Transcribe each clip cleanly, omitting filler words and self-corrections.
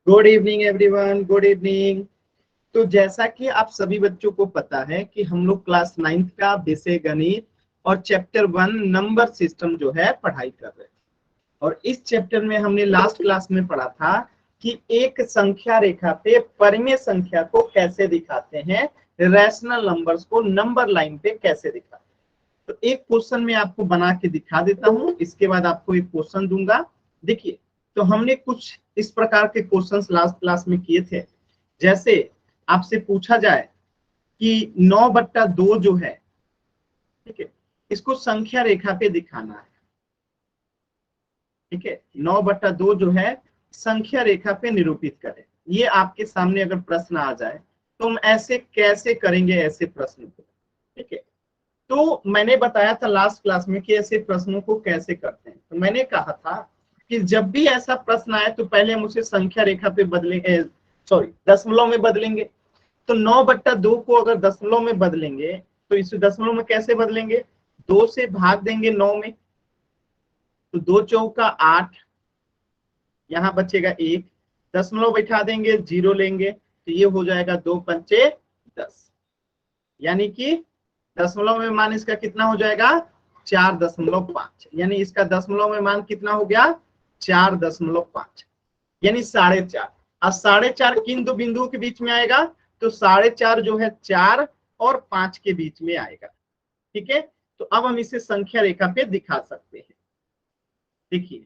Good evening everyone, good evening. तो जैसा कि आप सभी बच्चों को पता है कि हम लोग क्लास 9th का विषय गणित और चैप्टर 1 नंबर सिस्टम जो है पढ़ाई कर रहे हैं। और इस चैप्टर में हमने लास्ट क्लास में पढ़ा था कि एक संख्या रेखा पे परिमेय संख्या को कैसे दिखाते हैं, रैशनल नंबर्स को नंबर लाइन पे कैसे दिखाते हैं। तो एक क्वेश्चन मैं आपको बना के दिखा देता हूं, इसके बाद आपको एक क्वेश्चन दूंगा। देखिए, तो हमने कुछ इस प्रकार के क्वेश्चंस लास्ट क्लास में किए थे। जैसे आपसे पूछा जाए कि 9/2 जो है, ठीक है, इसको संख्या रेखा पे दिखाना है। ठीक है, 9/2 जो है संख्या रेखा पे निरूपित करें। ये आपके सामने अगर प्रश्न आ जाए तो हम ऐसे कैसे करेंगे ऐसे प्रश्न को। ठीक है, तो मैंने बताया था लास्ट क्लास में कि ऐसे प्रश्नों को कैसे करते हैं। तो मैंने कहा था कि जब भी ऐसा प्रश्न आए तो पहले हम उसे संख्या रेखा पे बदलेंगे, सॉरी दशमलव में बदलेंगे। तो 9/2 को अगर दशमलव में बदलेंगे तो इसे दशमलव में कैसे बदलेंगे, 2 से भाग देंगे 9 में, तो 2 चौका 8, यहाँ बचेगा 1, दशमलव बैठा देंगे, 0 लेंगे तो ये हो जाएगा 2 पंचे 10, यानी कि दशमलव में मान इसका कितना हो जाएगा 4.5, यानी इसका दशमलव में मान कितना हो गया 4.5, यानी 4.5। अब 4.5 किन दो बिंदुओं के बीच में आएगा, तो 4.5 जो है 4 और 5 के बीच में आएगा। ठीक है, तो अब हम इसे संख्या रेखा पे दिखा सकते हैं। देखिए,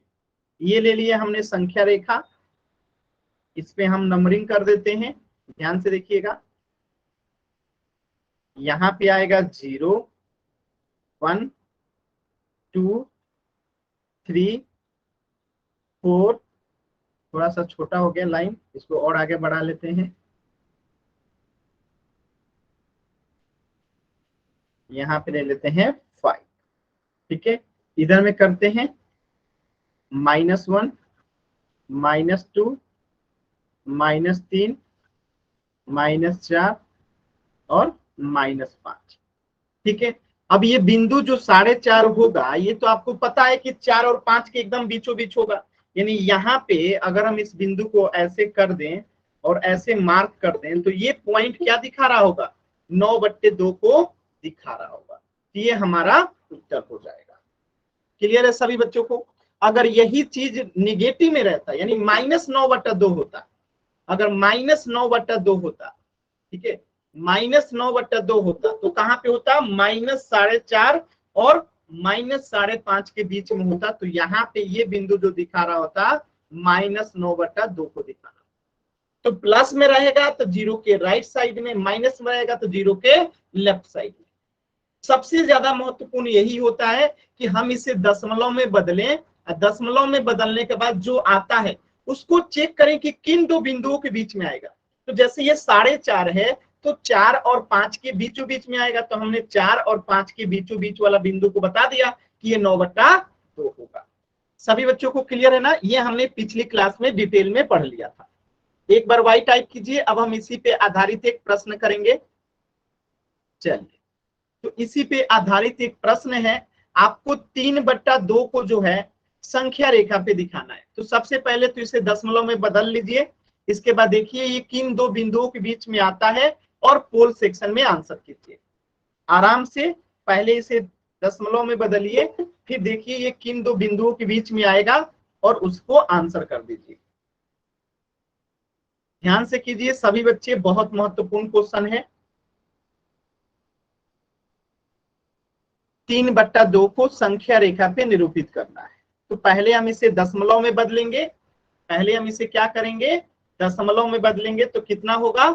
ये ले लिए हमने संख्या रेखा, इस पे हम नंबरिंग कर देते हैं। ध्यान से देखिएगा, यहाँ पे आएगा 0, 1, 2, 3, 4, थोड़ा सा छोटा हो गया लाइन, इसको और आगे बढ़ा लेते हैं। यहाँ पे ले लेते हैं 5। ठीक है, इधर में करते हैं -1, -2, -3, -4 और -5। ठीक है, अब ये बिंदु जो 4.5 होगा, ये तो आपको पता है कि 4 और 5 के एकदम बीचों बीच होगा। यानी यहाँ पे अगर हम इस बिंदु को ऐसे कर दें और ऐसे मार्क कर दें तो ये पॉइंट क्या दिखा रहा होगा, 9/2 को दिखा रहा होगा। तो ये हमारा उत्तर हो जाएगा। क्लियर है सभी बच्चों को? अगर यही चीज निगेटिव में रहता, यानी -9/2 होता, अगर -9/2 होता, ठीक है, -9/2 होता तो कहां पे होता, -4.5 और -5.5 के बीच में होता। तो यहाँ पे ये बिंदु जो दिखा रहा होता -9/2 को दिखा रहा। तो प्लस में रहेगा तो 0 के राइट साइड में, माइनस में रहेगा तो 0 के लेफ्ट साइड में। सबसे ज्यादा महत्वपूर्ण यही होता है कि हम इसे दशमलव में बदलें, दशमलव में बदलने के बाद जो आता है उसको चेक करें कि किन दो बिंदुओं के बीच में आएगा। तो जैसे ये 4.5 है तो 4 और 5 के बीचों बीच में आएगा, तो हमने 4 और 5 के बीचों बीच वाला बिंदु को बता दिया कि ये 9/2 होगा। सभी बच्चों को क्लियर है ना? ये हमने पिछली क्लास में डिटेल में पढ़ लिया था। एक बार वाई टाइप कीजिए। अब हम इसी पे आधारित एक प्रश्न करेंगे। चलिए, तो इसी पे आधारित एक प्रश्न है। आपको 3/2 को जो है संख्या रेखा पे दिखाना है। तो सबसे पहले तो इसे दशमलव में बदल लीजिए। इसके बाद देखिए ये किन दो बिंदुओं के बीच में आता है और पोल सेक्शन में आंसर कीजिए आराम से। पहले इसे दशमलव में बदलिए, फिर देखिए ये किन दो बिंदुओं के बीच में आएगा और उसको आंसर कर दीजिए। ध्यान से कीजिए सभी बच्चे, बहुत महत्वपूर्ण क्वेश्चन है। 3/2 को संख्या रेखा पे निरूपित करना है। तो पहले हम इसे दशमलव में बदलेंगे। पहले हम इसे क्या करेंगे, दशमलव में बदलेंगे तो कितना होगा,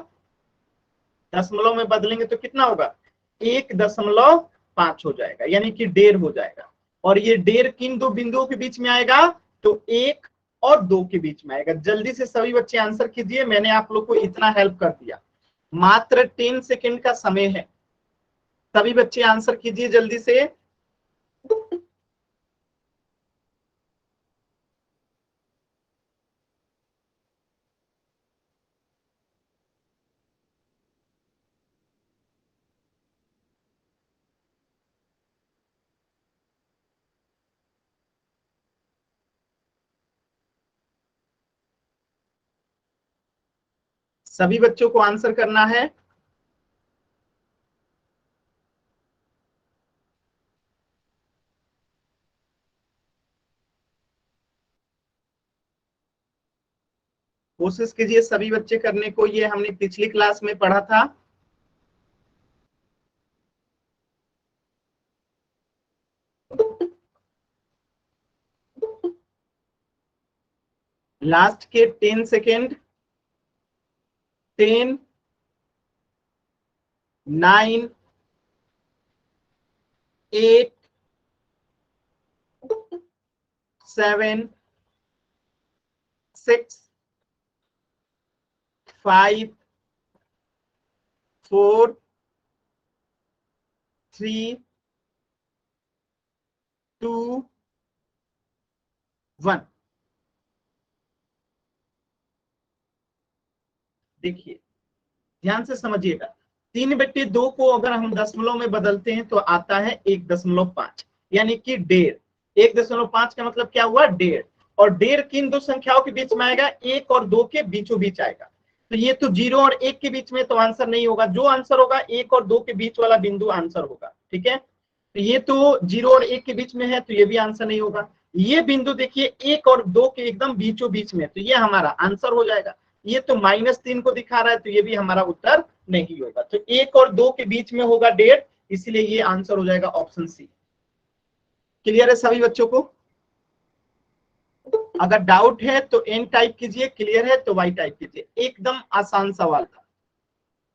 दशमलव में बदलेंगे तो कितना होगा 1.5 हो जाएगा, यानी कि 1.5 हो जाएगा। और ये 1.5 किन दो बिंदुओं के बीच में आएगा, तो 1 और 2 के बीच में आएगा। जल्दी से सभी बच्चे आंसर कीजिए, मैंने आप लोग को इतना हेल्प कर दिया। मात्र 10 सेकेंड का समय है। सभी बच्चे आंसर कीजिए जल्दी से। सभी बच्चों को आंसर करना है। कोशिश कीजिए सभी बच्चे करने को, ये हमने पिछली क्लास में पढ़ा था। लास्ट के 10 सेकेंड। 10, 9, 8, 7, 6, 5, 4, 3, 2, 1। देखिए ध्यान से समझिएगा, 3/2 को अगर हम दशमलव में बदलते हैं तो आता है 1.5, यानी कि 1.5। 1.5 का मतलब क्या हुआ? 1.5। और 1.5 किन दो संख्याओं के बीच में आएगा? 1 और 2 के बीचों बीच आएगा। तो ये तो 0 और 1 के बीच में तो आंसर नहीं होगा। जो आंसर होगा 1 और 2 के बीच वाला बिंदु आंसर होगा। ठीक है, तो ये तो 0 और 1 के बीच में है, तो ये भी आंसर नहीं होगा। ये बिंदु देखिए 1 और 2 के एकदम बीचों बीच में, तो ये हमारा आंसर हो जाएगा। ये तो -3 को दिखा रहा है, तो ये भी हमारा उत्तर नहीं होगा। तो 1 और 2 के बीच में होगा 1.5, इसलिए ये आंसर हो जाएगा ऑप्शन सी। क्लियर है सभी बच्चों को? अगर डाउट है तो एन टाइप कीजिए, क्लियर है तो वाई टाइप कीजिए। एकदम आसान सवाल था।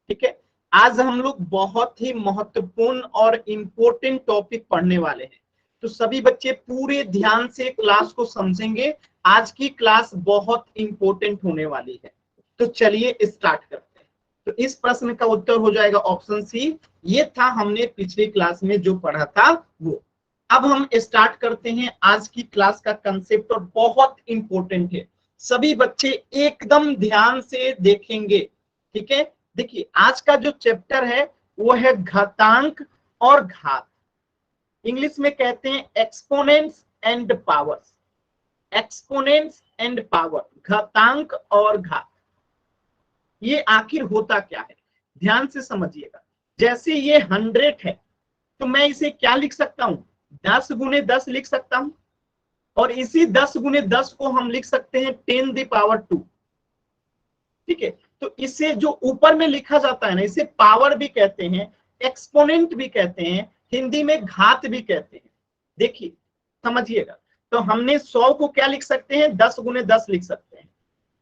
ठीक है, आज हम लोग बहुत ही महत्वपूर्ण और इंपॉर्टेंट टॉपिक पढ़ने वाले हैं, तो सभी बच्चे पूरे ध्यान से क्लास को समझेंगे। आज की क्लास बहुत इंपॉर्टेंट होने वाली है। तो चलिए स्टार्ट करते हैं। तो इस प्रश्न का उत्तर हो जाएगा ऑप्शन सी। ये था हमने पिछली क्लास में जो पढ़ा था वो। अब हम स्टार्ट करते हैं आज की क्लास का कंसेप्ट, और बहुत इंपॉर्टेंट है। सभी बच्चे एकदम ध्यान से देखेंगे। ठीक है, देखिए आज का जो चैप्टर है वो है घातांक और घात। इंग्लिश में कहते हैं exponents and powers. Exponents and power, घातांक और घात। ये आखिर होता क्या है, ध्यान से समझिएगा। जैसे ये 100 है, तो मैं इसे क्या लिख सकता हूं? 10 गुने 10 लिख सकता हूं। और इसी 10 गुने 10 को हम लिख सकते हैं 10⁻²। ठीक है, तो इसे जो ऊपर में लिखा जाता है ना, इसे पावर भी कहते हैं, एक्सपोनेंट भी कहते हैं, हिंदी में घात भी कहते हैं। देखिए समझिएगा, तो हमने 100 को क्या लिख सकते हैं? 10 गुने 10 लिख सकते हैं।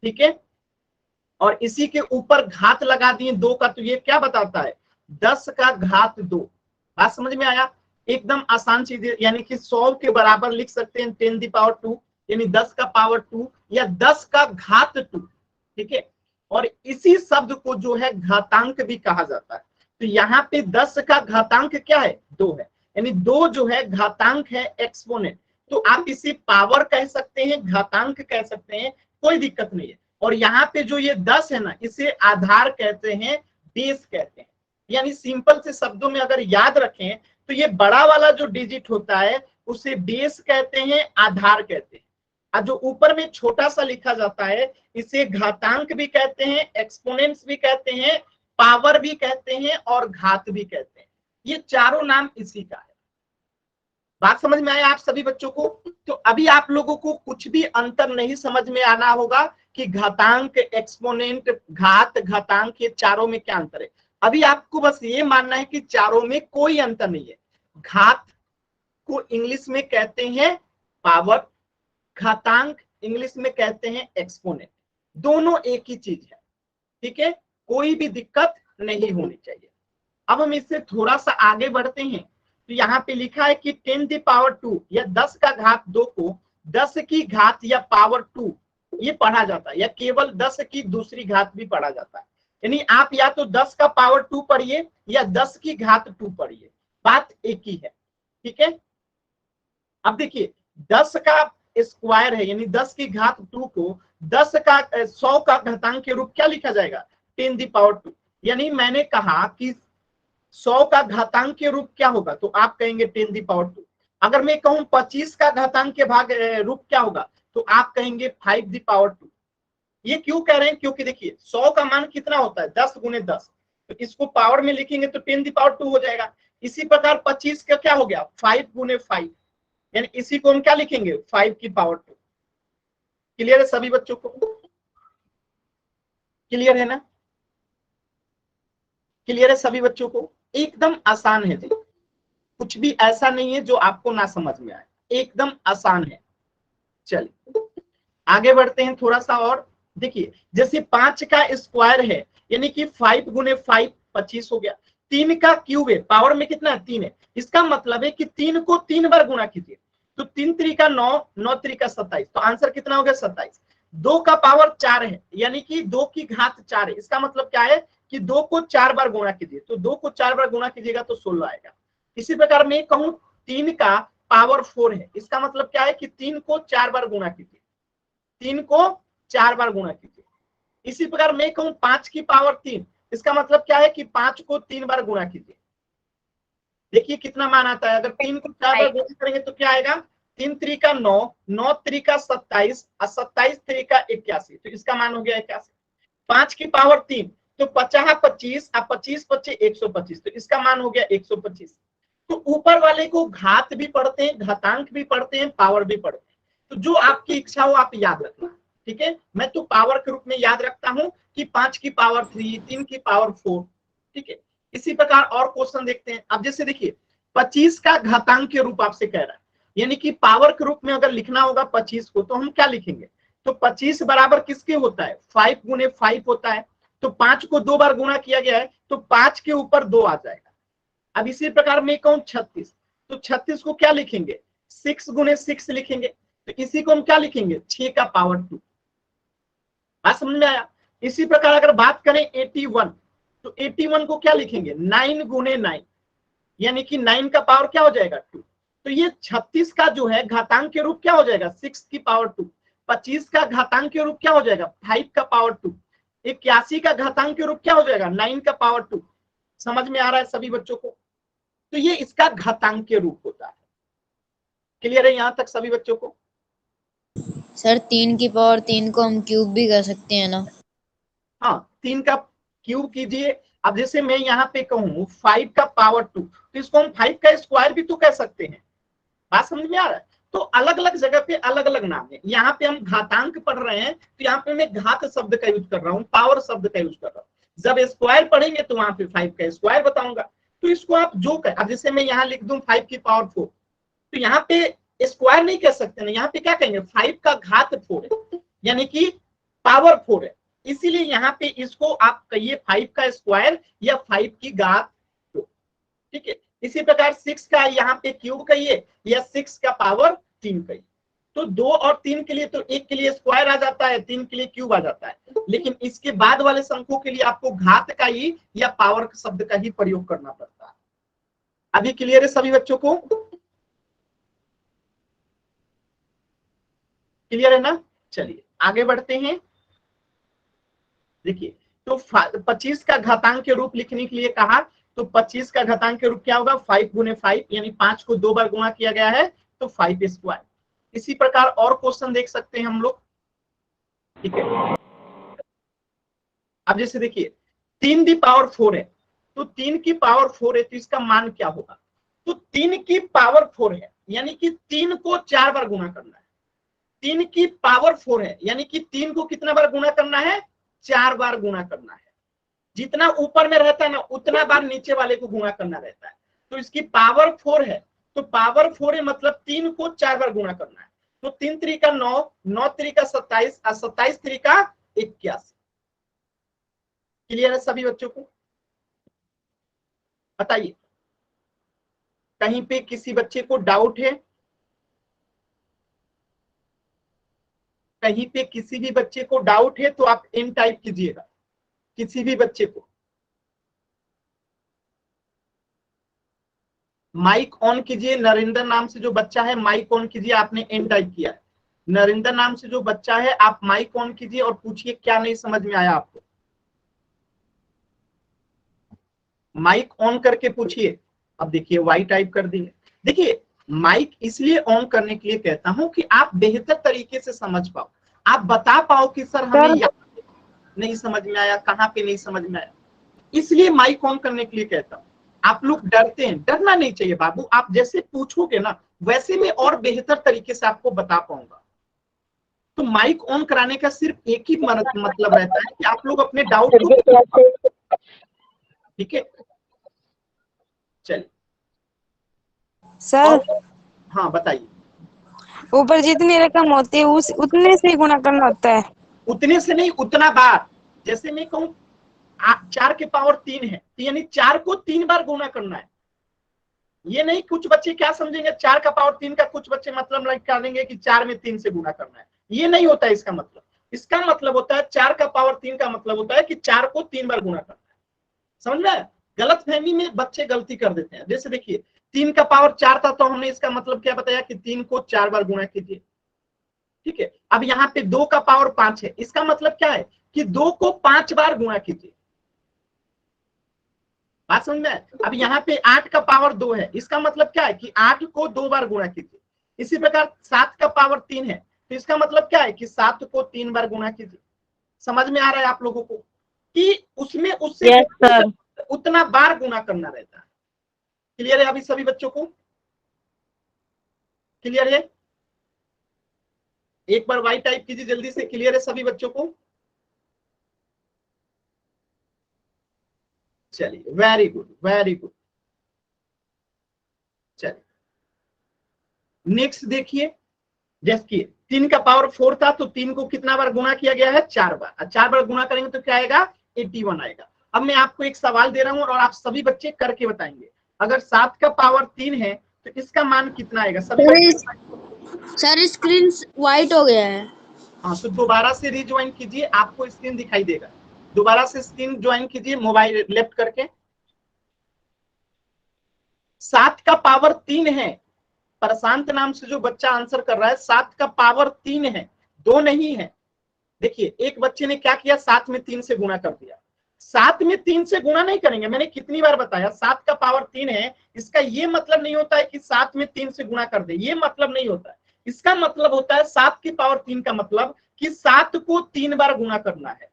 ठीक है, और इसी के ऊपर घात लगा दिए 2 का, तो ये क्या बताता है? 10 का घात 2। बात समझ में आया? एकदम आसान चीज है, यानी कि 100 के बराबर लिख सकते हैं 10⁻², यानी 10 का पावर 2 या 10 का घात 2। ठीक है, और इसी शब्द को जो है घातांक भी कहा जाता है। तो यहाँ पे 10 का घातांक क्या है? 2 है, यानी 2 जो है घातांक है, एक्सपोनेंट। तो आप इसे पावर कह सकते हैं, घातांक कह सकते हैं, कोई दिक्कत नहीं है। और यहाँ पे जो ये 10 है ना, इसे आधार कहते हैं, बेस कहते हैं। यानी सिंपल से शब्दों में अगर याद रखें तो ये बड़ा वाला जो डिजिट होता है उसे बेस कहते हैं, आधार कहते हैं। और जो ऊपर में छोटा सा लिखा जाता है इसे घातांक भी कहते हैं, एक्सपोनेंट्स भी कहते हैं, पावर भी कहते हैं और घात भी कहते हैं। ये चारों नाम इसी का है। बात समझ में आया आप सभी बच्चों को? तो अभी आप लोगों को कुछ भी अंतर नहीं समझ में आना होगा कि घातांक, एक्सपोनेंट, घात, घातांक, ये चारों में क्या अंतर है। अभी आपको बस ये मानना है कि चारों में कोई अंतर नहीं है। घात को इंग्लिश में कहते हैं पावर, घातांक इंग्लिश में कहते हैं एक्सपोनेंट। दोनों एक ही चीज है। ठीक है, कोई भी दिक्कत नहीं होनी चाहिए। अब हम इससे थोड़ा सा आगे बढ़ते हैं। तो यहाँ पे लिखा है कि 10⁻² या 10 का घात 2 को 10 की घात या पावर 2 ये पढ़ा जाता है, या केवल 10 की दूसरी घात भी पढ़ा जाता है। यानी आप या तो 10 का पावर 2 पढ़िए या 10 की घात 2 पढ़िए, बात एक ही है। ठीक है, अब देखिए 10 का स्क्वायर है, यानी 10 की घात 2 को 10 का 100 का घातांक के रूप क्या लिखा जाएगा? 10⁻²। यानी मैंने कहा कि 100 का घातांक के रूप क्या होगा, तो आप कहेंगे 10⁻²। अगर मैं कहूं 25 का घातांक के भाग रूप क्या होगा, तो आप कहेंगे 5⁻²। ये क्यों कह रहे हैं, क्योंकि देखिए 100 का मान कितना होता है 10 गुने 10, तो इसको पावर में लिखेंगे तो 10⁻² हो जाएगा। इसी प्रकार 25 का क्या हो गया 5 गुने 5, यानी इसी को हम क्या लिखेंगे 5 की पावर 2। क्लियर है सभी बच्चों को, क्लियर है ना, क्लियर है सभी बच्चों को, एकदम आसान है जी, कुछ भी ऐसा नहीं है जो आपको ना समझ में आए, एकदम आसान है। चलिए आगे बढ़ते हैं थोड़ा सा और। देखिए जैसे 5 का स्क्वायर है यानी कि 5 गुने 5 25 हो गया, 3 का क्यूब है, पावर में कितना है 3 है, इसका मतलब है कि 3 को 3 बार गुणा कीजिए, तो 3 3 9, 9 3 27, तो आंसर कितना हो गया 27। 2 का पावर 4 है यानी कि 2 की घात 4 है, इसका मतलब क्या है कि 2 को 4 बार गुणा कीजिए, तो 2 को 4 बार गुणा कीजिएगा तो 16 आएगा। इसी प्रकार मैं कहूं 3 का पावर 4 है, इसका मतलब क्या है कि 3 को 4 बार गुणा कीजिए, 3 को 4 बार गुणा कीजिए। इसी प्रकार मैं कहूं 5 की पावर 3, इसका मतलब क्या है कि 5 को 3 बार गुणा कीजिए। देखिए कितना मान आता है, अगर 3 को 4 बार गुणा करेंगे तो क्या आएगा 3 3 का 9, 9 3 का 27 और 27 3 का 81, तो इसका मान हो गया 81। 5 की पावर 3 तो 50 25 और 25 25 125, तो इसका मान हो गया 125। तो ऊपर वाले को घात भी पढ़ते हैं, घातांक भी पढ़ते हैं, पावर भी पढ़ते हैं, तो जो आपकी इच्छा हो आप याद रखना, ठीक है। मैं तो पावर के रूप में याद रखता हूं कि 5 की पावर 3, 3 की पावर 4, ठीक है। इसी प्रकार और क्वेश्चन देखते हैं। अब जैसे देखिए 25 का घातांक के रूप आपसे कह रहा है, यानी कि पावर के रूप में अगर लिखना होगा 25 को तो हम क्या लिखेंगे, तो 25 बराबर किसके होता है 5 गुने 5 होता है, तो 5 को 2 बार गुणा किया गया है तो 5 के ऊपर 2 आ जाएगा। अब इसी प्रकार मैं कहूं 36, तो 36 को क्या लिखेंगे 6 गुने 6 लिखेंगे, तो इसी को हम क्या लिखेंगे 6 का पावर 2। बात समझ में आया। इसी प्रकार अगर बात करें 81, तो 81 को क्या लिखेंगे 9 गुने 9, यानी कि 9 का पावर क्या हो जाएगा 2। तो ये 36 का जो है घातांक के रूप क्या हो जाएगा 6 की पावर 2, 25 का घातांक के रूप क्या हो जाएगा 5 का पावर 2, 81 का घातांक के रूप क्या हो जाएगा 9 का पावर 2। समझ में आ रहा है सभी बच्चों को, तो ये इसका घातांक के रूप होता है। क्लियर है यहां तक सभी बच्चों को। सर 3 की पावर 3 को हम क्यूब भी कर सकते हैं ना। हाँ 3 का क्यूब कीजिए। अब जैसे मैं यहाँ पे कहूँ 5 का पावर 2, तो इसको हम 5 का स्क्वायर भी तो कह सकते हैं। बात समझ में आ रहा है। तो अलग अलग जगह पे अलग अलग नाम है, यहाँ पे हम घातांक पढ़ रहे हैं तो यहाँ पे मैं घात शब्द का यूज कर रहा हूँ, पावर शब्द का यूज कर रहा हूँ। जब स्क्वायर पढ़ेंगे तो वहां पे 5 का स्क्वायर बताऊंगा। तो इसको आप जो कर, अब जैसे मैं यहाँ लिख दूं 5 की पावर 4, तो यहाँ पे स्क्वायर नहीं कह सकते ना, यहाँ पे क्या कहेंगे 5 का घात 4 है, यानी कि पावर 4 है, इसीलिए यहाँ पे इसको आप कहिए 5 का स्क्वायर या 5 की घात 4, ठीक है। इसी प्रकार 6 का यहाँ पे क्यूब कहिए या 6 का पावर 3 कहिए। तो 2 और 3 के लिए तो एक के लिए स्क्वायर आ जाता है, 3 के लिए क्यूब आ जाता है, लेकिन इसके बाद वाले संख्यों के लिए आपको घात का ही या पावर शब्द का ही प्रयोग करना पड़ता है। अभी क्लियर है सभी बच्चों को, क्लियर है ना। चलिए आगे बढ़ते हैं। देखिए तो 25 का घातांक के रूप लिखने के लिए कहा, तो 25 का घातांक के रूप क्या होगा 5 गुने 5, यानी 5 को 2 बार गुणा किया गया है तो 5 स्क्वायर। इसी प्रकार और क्वेश्चन देख सकते हैं हम लोग, ठीक है। अब जैसे देखिए 3 की पावर 4 है, तो 3 की पावर 4 है तो इसका मान क्या होगा, तो 3 की पावर 4 है यानी कि 3 को 4 बार गुणा करना है। 3 की पावर 4 है यानी कि 3 को कितना बार गुणा करना है 4 बार गुणा करना है। जितना ऊपर में रहता है ना उतना बार नीचे वाले को गुणा करना रहता है। तो इसकी पावर 4 है, तो पावर 4 है मतलब 3 को 4 बार गुणा करना है। तो 3 3 का 9, 9 3 का 27 और 27 3 का 81। क्लियर है सभी बच्चों को, बताइए कहीं पे किसी बच्चे को डाउट है, कहीं पे किसी भी बच्चे को डाउट है तो आप एन टाइप कीजिएगा, किसी भी बच्चे को। माइक ऑन कीजिए, नरेंद्र नाम से जो बच्चा है माइक ऑन कीजिए, आपने एन टाइप किया है। नरेंद्र नाम से जो बच्चा है आप माइक ऑन कीजिए और पूछिए क्या नहीं समझ में आया आपको, माइक ऑन करके पूछिए। अब देखिए वाई टाइप कर दिए। देखिए माइक इसलिए ऑन करने के लिए कहता हूं कि आप बेहतर तरीके से समझ पाओ। आप बता पाओ कि सर हमें नहीं समझ में आया, कहाँ पे नहीं समझ में आया। इसलिए माइक ऑन करने के लिए कहता हूँ। आप लोग डरते हैं, डरना नहीं चाहिए बाबू, आप जैसे पूछोगे ना वैसे मैं और बेहतर तरीके से आपको बता पाऊंगा। तो माइक ऑन कराने का सिर्फ एक ही मतलब रहता है कि आप लोग अपने डाउट को, ठीक है। चलिए सर, हाँ बताइए। ऊपर जितनी रकम होती है उस उतने से गुणा करना होता है? उतने से नहीं, उतना बार। जैसे मैं कहूँ 4 के पावर 3 है, तो यानी 4 को 3 बार गुणा करना है। ये नहीं, कुछ बच्चे क्या समझेंगे 4 का पावर 3 का, कुछ बच्चे मतलब निकालेंगे कि 4 में 3 से गुणा करना है। ये नहीं होता है इसका मतलब। इसका मतलब होता है 4 का पावर 3 का मतलब होता है कि 4 को 3 बार गुणा करना है। समझ में? गलत फहमी में बच्चे गलती कर देते हैं। जैसे देखिए 3 का पावर 4 था, तो हमने इसका मतलब क्या बताया कि 3 को 4 बार गुणा कीजिए, ठीक है। अब यहाँ पे 2 का पावर 5 है, इसका मतलब क्या है कि 2 को 5 बार गुणा कीजिए। बात समझ में? अब यहाँ पे 8 का पावर 2 है, इसका मतलब क्या है कि 8 को 2 बार गुणा कीजिए। इसी प्रकार 7 का पावर 3 है, तो इसका मतलब क्या है कि 7 को 3 बार गुणा कीजिए। समझ में आ रहा है आप लोगों को कि उसमें उससे यस सर। उतना बार गुणा करना रहता है। क्लियर है अभी सभी बच्चों को? क्लियर है? एक बार वाई टाइप कीजिए जल्दी से। क्लियर है सभी बच्चों को? चलिए, वेरी गुड वेरी गुड। चलिए नेक्स्ट देखिए, जैसे कि 3 का पावर 4 था, तो 3 को कितना बार गुणा किया गया है? 4 बार। 4 बार गुणा करेंगे तो क्या आएगा? 81 आएगा। अब मैं आपको एक सवाल दे रहा हूं और आप सभी बच्चे करके बताएंगे। अगर 7 का पावर 3 है तो इसका मान कितना आएगा? सभी सर स्क्रीन व्हाइट हो गया है। हाँ, तो दोबारा से रिज्वाइन कीजिए, आपको स्क्रीन दिखाई देगा। दोबारा से स्क्रीन ज्वाइन कीजिए मोबाइल लेफ्ट करके। 7 का पावर 3 है, प्रशांत नाम से जो बच्चा आंसर कर रहा है, 7 का पावर 3 है, 2 नहीं है। देखिए एक बच्चे ने क्या किया, 7 में 3 से गुणा कर दिया। 7 में 3 से गुणा नहीं करेंगे, मैंने कितनी बार बताया 7 का पावर 3 है, इसका ये मतलब नहीं होता है कि 7 में 3 से गुणा कर दे, ये मतलब नहीं होता है। इसका मतलब होता है 7 की पावर 3 का मतलब कि 7 को 3 बार गुणा करना है,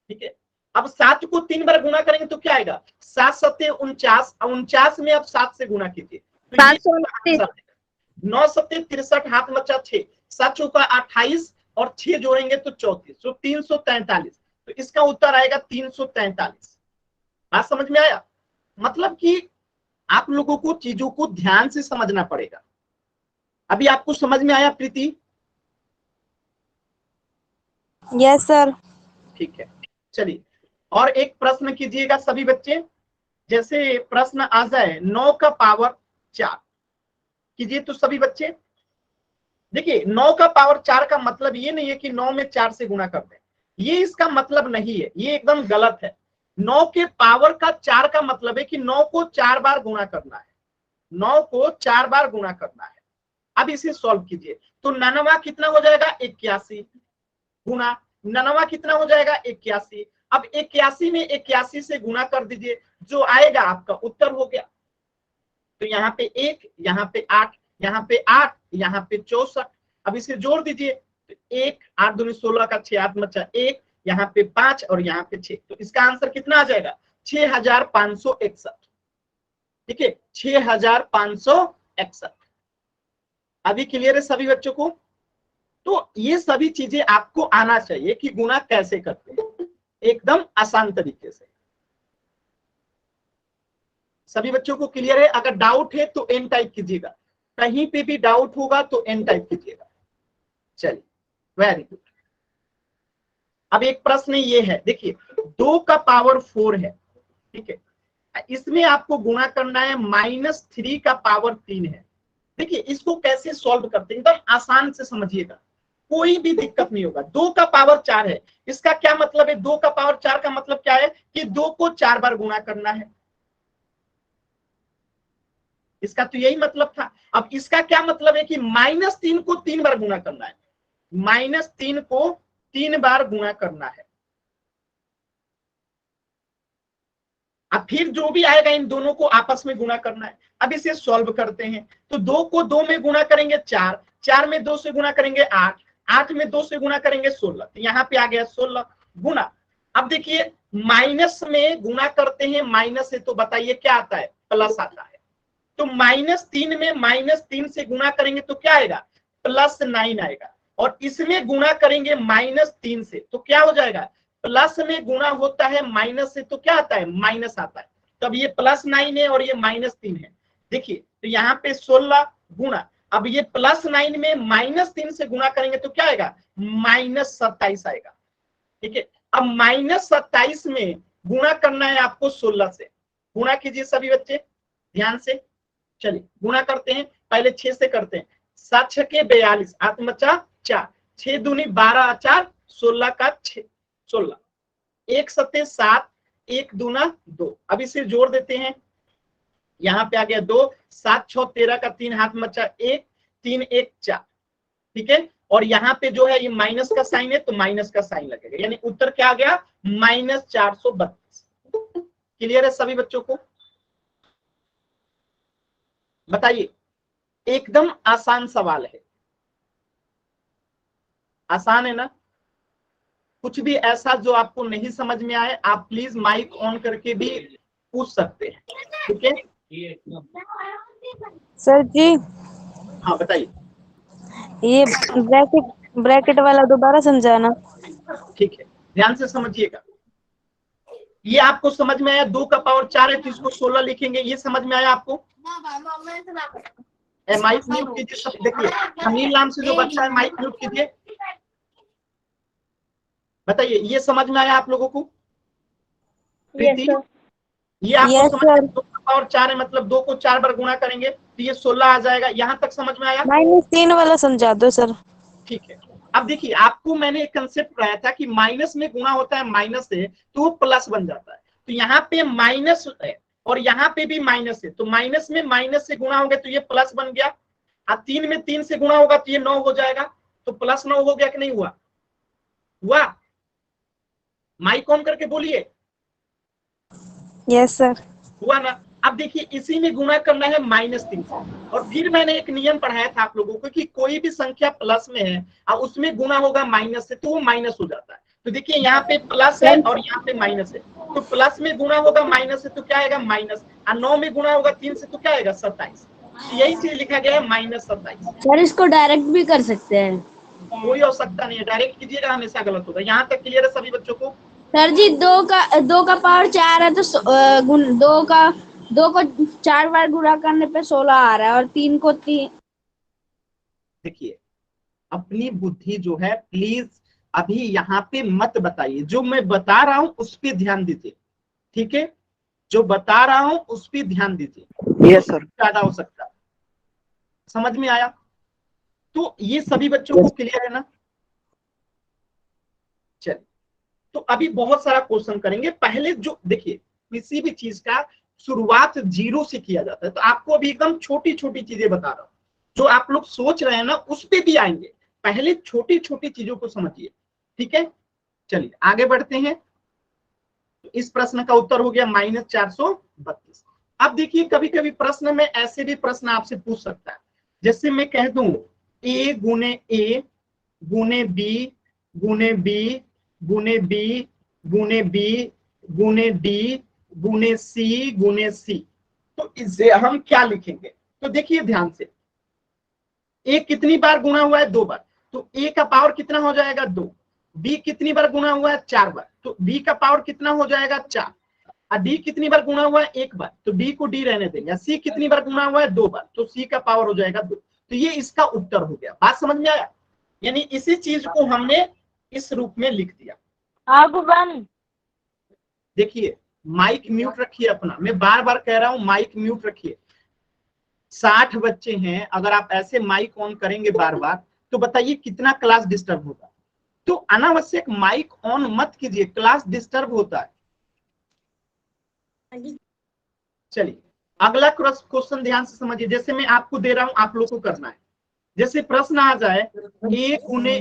ठीक है। अब 7 को 3 बार गुणा करेंगे तो क्या आएगा? 7 सत्ते 49, 49 में अब 7 से गुणा कीजिए तो ये 729। 9 सत्ते 63, हाथ बचा 6, 7 चौका 28 और 6 जोड़ेंगे तो 34, तो 343। तो इसका उत्तर आएगा 343। बात समझ में आया? मतलब कि आप लोगों को चीजों को ध्यान से समझना पड़ेगा। अभी आपको समझ में आया प्रीति? Yes sir. ठीक है, चलिए और एक प्रश्न कीजिएगा सभी बच्चे। जैसे प्रश्न आ जाए 9 का पावर 4 कीजिए तो सभी बच्चे। देखिए 9 का पावर 4 का मतलब ये नहीं है कि 9 में 4 से गुणा कर दें, ये इसका मतलब नहीं है, ये एकदम गलत है। 9 के पावर का 4 का मतलब है कि 9 को 4 बार गुणा करना है, 9 को 4 बार गुणा करना है। अब इसे सॉल्व कीजिए तो 99 कितना हो जाएगा? 81 गुणा 99 कितना हो जाएगा? 81। अब 81 में 81 से गुणा कर दीजिए, जो आएगा आपका उत्तर हो गया। तो यहाँ पे 1, यहाँ पे 8, यहाँ पे 8, यहाँ पे 64। अब इसे जोड़ दीजिए तो 1 8 दूनी 16 का 6 8 बचा 1, यहाँ पे 5 और यहाँ पे 6, तो इसका आंसर कितना आ जाएगा? 6561। ठीक है, 6561। अभी क्लियर है सभी बच्चों को? तो ये सभी चीजें आपको आना चाहिए कि गुणा कैसे करते हैं, एकदम आसान तरीके से। सभी बच्चों को क्लियर है? अगर डाउट है तो एन टाइप कीजिएगा, कहीं पे भी डाउट होगा तो एन टाइप कीजिएगा। चलिए वेरी गुड। अब एक प्रश्न ये है, देखिए 2 का पावर 4 है, ठीक है, इसमें आपको गुणा करना है -3 का पावर 3 है। देखिए इसको कैसे सॉल्व करते हैं, एकदम आसान से समझिएगा, कोई भी दिक्कत नहीं होगा। 2 का पावर 4 है, इसका क्या मतलब है? 2 का पावर 4 का मतलब क्या है कि 2 को 4 बार गुणा करना है, इसका तो यही मतलब था। अब इसका क्या मतलब है कि -3 को 3 बार गुणा करना है, -3 को 3 बार गुणा करना है। अब फिर जो भी आएगा इन दोनों को आपस में गुणा करना है। अब इसे सॉल्व करते हैं तो 2 को 2 में गुणा करेंगे 4, 4 में 2 से गुणा करेंगे 8, 8 में 2 से गुना करेंगे 16, तो यहाँ पे आ गया 16 गुना। अब देखिए माइनस में गुना करते हैं माइनस से, तो बताइए क्या आता है, प्लस आता है। तो -3 में -3 से गुना करेंगे तो क्या आएगा, +9 आएगा। और इसमें गुना करेंगे -3 से तो क्या हो जाएगा, प्लस में गुना होता है माइनस से तो क्या आता है, माइनस आता है। तब ये +9 है और ये -3 है। देखिए तो यहाँ पे 16 गुना, अब ये +9 में -3 से गुना करेंगे तो क्या आएगा, -27 आएगा। ठीक है, अब -27 में गुणा करना है आपको 16 से। गुणा कीजिए सभी बच्चे ध्यान से। चलिए गुणा करते हैं, पहले 6 से करते हैं। 7 6 के 42, 8 बचा 4, 6 दूनी 12 4, 16 का 6 16, 1 7 7, 1 दूना 2। अब इसे जोड़ देते हैं, यहाँ पे आ गया 2, 7 6 13 का 3, हाथ में बचा 1, 3 1 4। ठीक है, और यहाँ पे जो है ये माइनस का साइन है तो माइनस का साइन लगेगा, यानी उत्तर क्या आ गया, -432। क्लियर है सभी बच्चों को, बताइए। एकदम आसान सवाल है, आसान है ना। कुछ भी ऐसा जो आपको नहीं समझ में आए आप प्लीज माइक ऑन करके भी पूछ सकते हैं। ठीक है सर जी, हाँ बताइए। ये ब्रैकेट वाला दोबारा समझाना। ठीक है, ध्यान से समझिएगा। ये आपको समझ में आया, 2 का पावर 4 है तो इसको 16 लिखेंगे, ये समझ में आया आपको। माइक म्यूट कीजिए सब, देखिए अनिल नाम से जो बच्चा है माइक म्यूट कीजिए। बताइए ये समझ में आया आप लोगों को, प्रीति? ये आपको यस समझ में, सर। 2 का पावर 4 है मतलब 2 को 4 बार गुणा करेंगे तो ये 16 आ जाएगा। यहाँ तक समझ में आया? -3 वाला समझा दो सर। ठीक है, अब देखिए आपको मैंने एक कंसेप्ट पढ़ाया था कि माइनस में गुणा होता है माइनस से तो वो प्लस बन जाता है। तो यहाँ पे माइनस है और यहाँ पे भी माइनस है, तो माइनस में माइनस से गुणा होगा तो ये प्लस बन गया। 3 में 3 से गुणा होगा तो ये 9 हो जाएगा, तो +9 हो गया कि नहीं हुआ? हुआ? माइक ऑन करके बोलिए। Yes sir. हुआ ना? अब देखिए इसी में गुणा करना है -3 से। और फिर मैंने एक नियम पढ़ाया था आप लोगों को कि कोई भी संख्या प्लस में है और उसमें गुणा होगा माइनस से तो वो माइनस हो जाता है। तो देखिए यहाँ पे प्लस है और यहाँ पे माइनस है, तो प्लस में गुणा होगा माइनस से तो क्या आएगा, माइनस। और 9 में गुणा होगा 3 से तो क्या आएगा, 27। तो यही चीज लिखा गया है -27। सर इसको डायरेक्ट भी कर सकते हैं। कोई आवश्यकता नहीं है, डायरेक्ट कीजिएगा हमेशा गलत होगा। यहाँ तक क्लियर है सभी बच्चों को? सर जी 2 का पावर 4 है तो 2 को 4 बार गुणा करने पे 16 आ रहा है और 3 को 3। देखिए अपनी बुद्धि जो है प्लीज अभी यहाँ पे मत बताइए, जो मैं बता रहा हूं उस पर ध्यान दीजिए। ठीक है, जो बता रहा हूं उस पर ध्यान दीजिए। Yes sir. ज्यादा हो सकता है, समझ में आया? तो ये सभी बच्चों को क्लियर है ना? चलिए तो अभी बहुत सारा क्वेश्चन करेंगे। पहले जो देखिए किसी भी चीज का शुरुआत 0 से किया जाता है, तो आपको अभी एकदम छोटी छोटी चीजें बता रहा हूं, जो आप लोग सोच रहे हैं ना उस पे भी आएंगे। पहले छोटी छोटी चीजों को समझिए। ठीक है, चलिए आगे बढ़ते हैं। तो इस प्रश्न का उत्तर हो गया -432। अब देखिए कभी कभी प्रश्न में ऐसे भी प्रश्न आपसे पूछ सकता है, जैसे मैं कह दूं a गुने a गुने b गुने b गुने b गुने b गुने d गुने c गुने c, तो इसे हम क्या लिखेंगे? तो देखिए ध्यान से, a कितनी बार गुणा हुआ है, 2 बार, तो a का पावर कितना हो जाएगा, 2। b कितनी बार गुणा हुआ है, 4 बार, तो b का पावर कितना हो जाएगा, 4। और d कितनी बार गुणा हुआ है, 1 बार, तो d को d रहने देंगे। c कितनी बार गुणा हुआ है, 2 बार, तो c का पावर हो जाएगा 2। तो ये इसका उत्तर हो गया। बात समझ में आया? यानी इसी चीज को हमने इस रूप में लिख दिया। देखिए माइक म्यूट रखिए अपना, मैं बार बार कह रहा हूं माइक म्यूट रखिए। 60 बच्चे हैं, अगर आप ऐसे माइक ऑन करेंगे बार बार तो बताइए कितना क्लास डिस्टर्ब होगा। तो अनावश्यक माइक ऑन मत कीजिए, क्लास डिस्टर्ब होता है। चलिए अगला क्वेश्चन ध्यान से समझिए, जैसे मैं आपको दे रहा हूं आप लोग को करना है। जैसे प्रश्न आ जाए a गुने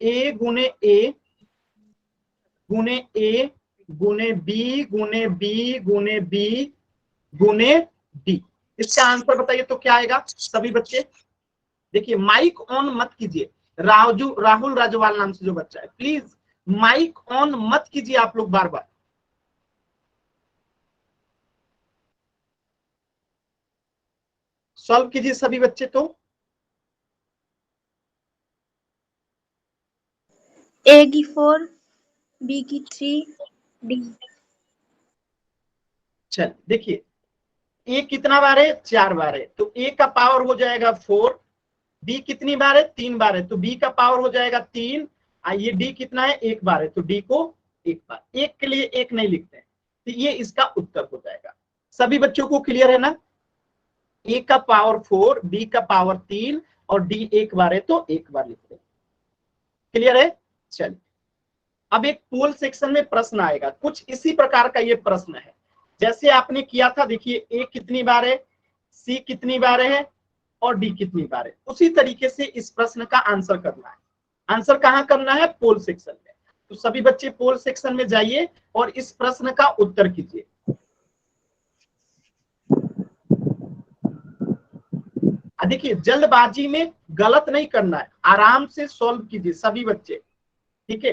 a गुने a गुने a गुने b गुने b गुने b गुने d, इसका आंसर बताइए तो क्या आएगा सभी बच्चे? देखिए माइक ऑन मत कीजिए, राहुल राजवाल नाम से जो बच्चा है, प्लीज माइक ऑन मत कीजिए आप लोग बार बार। सॉल्व कीजिए सभी बच्चे। तो ए की 4, बी की 3, डी। चल देखिए, ए कितना बार है, 4 बार है, तो ए का पावर हो जाएगा 4। बी कितनी बार है, 3 बार है, तो बी का पावर हो जाएगा 3। ये डी कितना है, 1 बार है, तो डी को 1 बार, एक के लिए 1 नहीं लिखते हैं, तो ये इसका उत्तर हो जाएगा। सभी बच्चों को क्लियर है ना? ए का पावर 4, बी का पावर 3 और डी 1 बार है तो 1 बार लिखते हैं। क्लियर है? चलिए, अब एक पोल सेक्शन में प्रश्न आएगा, कुछ इसी प्रकार का ये प्रश्न है जैसे आपने किया था। देखिए, ए कितनी बार है, सी कितनी बार है और डी कितनी बार है। उसी तरीके से इस प्रश्न का आंसर करना है। आंसर कहाँ करना है? पोल सेक्शन में। तो सभी बच्चे पोल सेक्शन में जाइए और इस प्रश्न का उत्तर कीजिए। देखिए, जल्दबाजी में गलत नहीं करना है, आराम से सॉल्व कीजिए सभी बच्चे, ठीक है?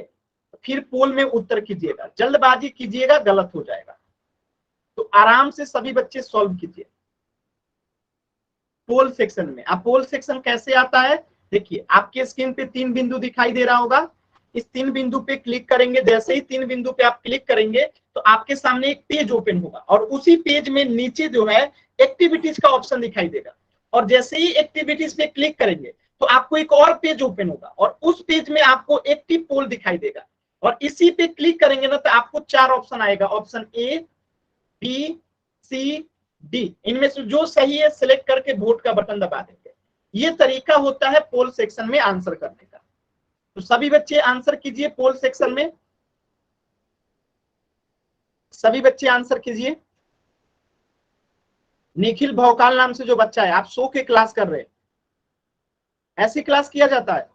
फिर पोल में उत्तर कीजिएगा, जल्दबाजी कीजिएगा गलत हो जाएगा। तो आराम से सभी बच्चे सॉल्व कीजिए पोल सेक्शन में। अब पोल सेक्शन कैसे आता है? देखिए, आपके स्क्रीन पे 3 बिंदु दिखाई दे रहा होगा। इस 3 बिंदु पे क्लिक करेंगे, जैसे ही 3 बिंदु पे आप क्लिक करेंगे तो आपके सामने एक पेज ओपन होगा और उसी पेज में नीचे जो है एक्टिविटीज का ऑप्शन दिखाई देगा। और जैसे ही एक्टिविटीज पे क्लिक करेंगे तो आपको एक और पेज ओपन होगा और उस पेज में आपको एक्टिव पोल दिखाई देगा। और इसी पे क्लिक करेंगे ना तो आपको 4 ऑप्शन आएगा, option A, B, C, D. इनमें से जो सही है सिलेक्ट करके वोट का बटन दबा देंगे। ये तरीका होता है पोल सेक्शन में आंसर करने का। तो सभी बच्चे आंसर कीजिए पोल सेक्शन में, सभी बच्चे आंसर कीजिए। निखिल भौकाल नाम से जो बच्चा है, आप सो के क्लास कर रहे हैं, ऐसी क्लास किया जाता है?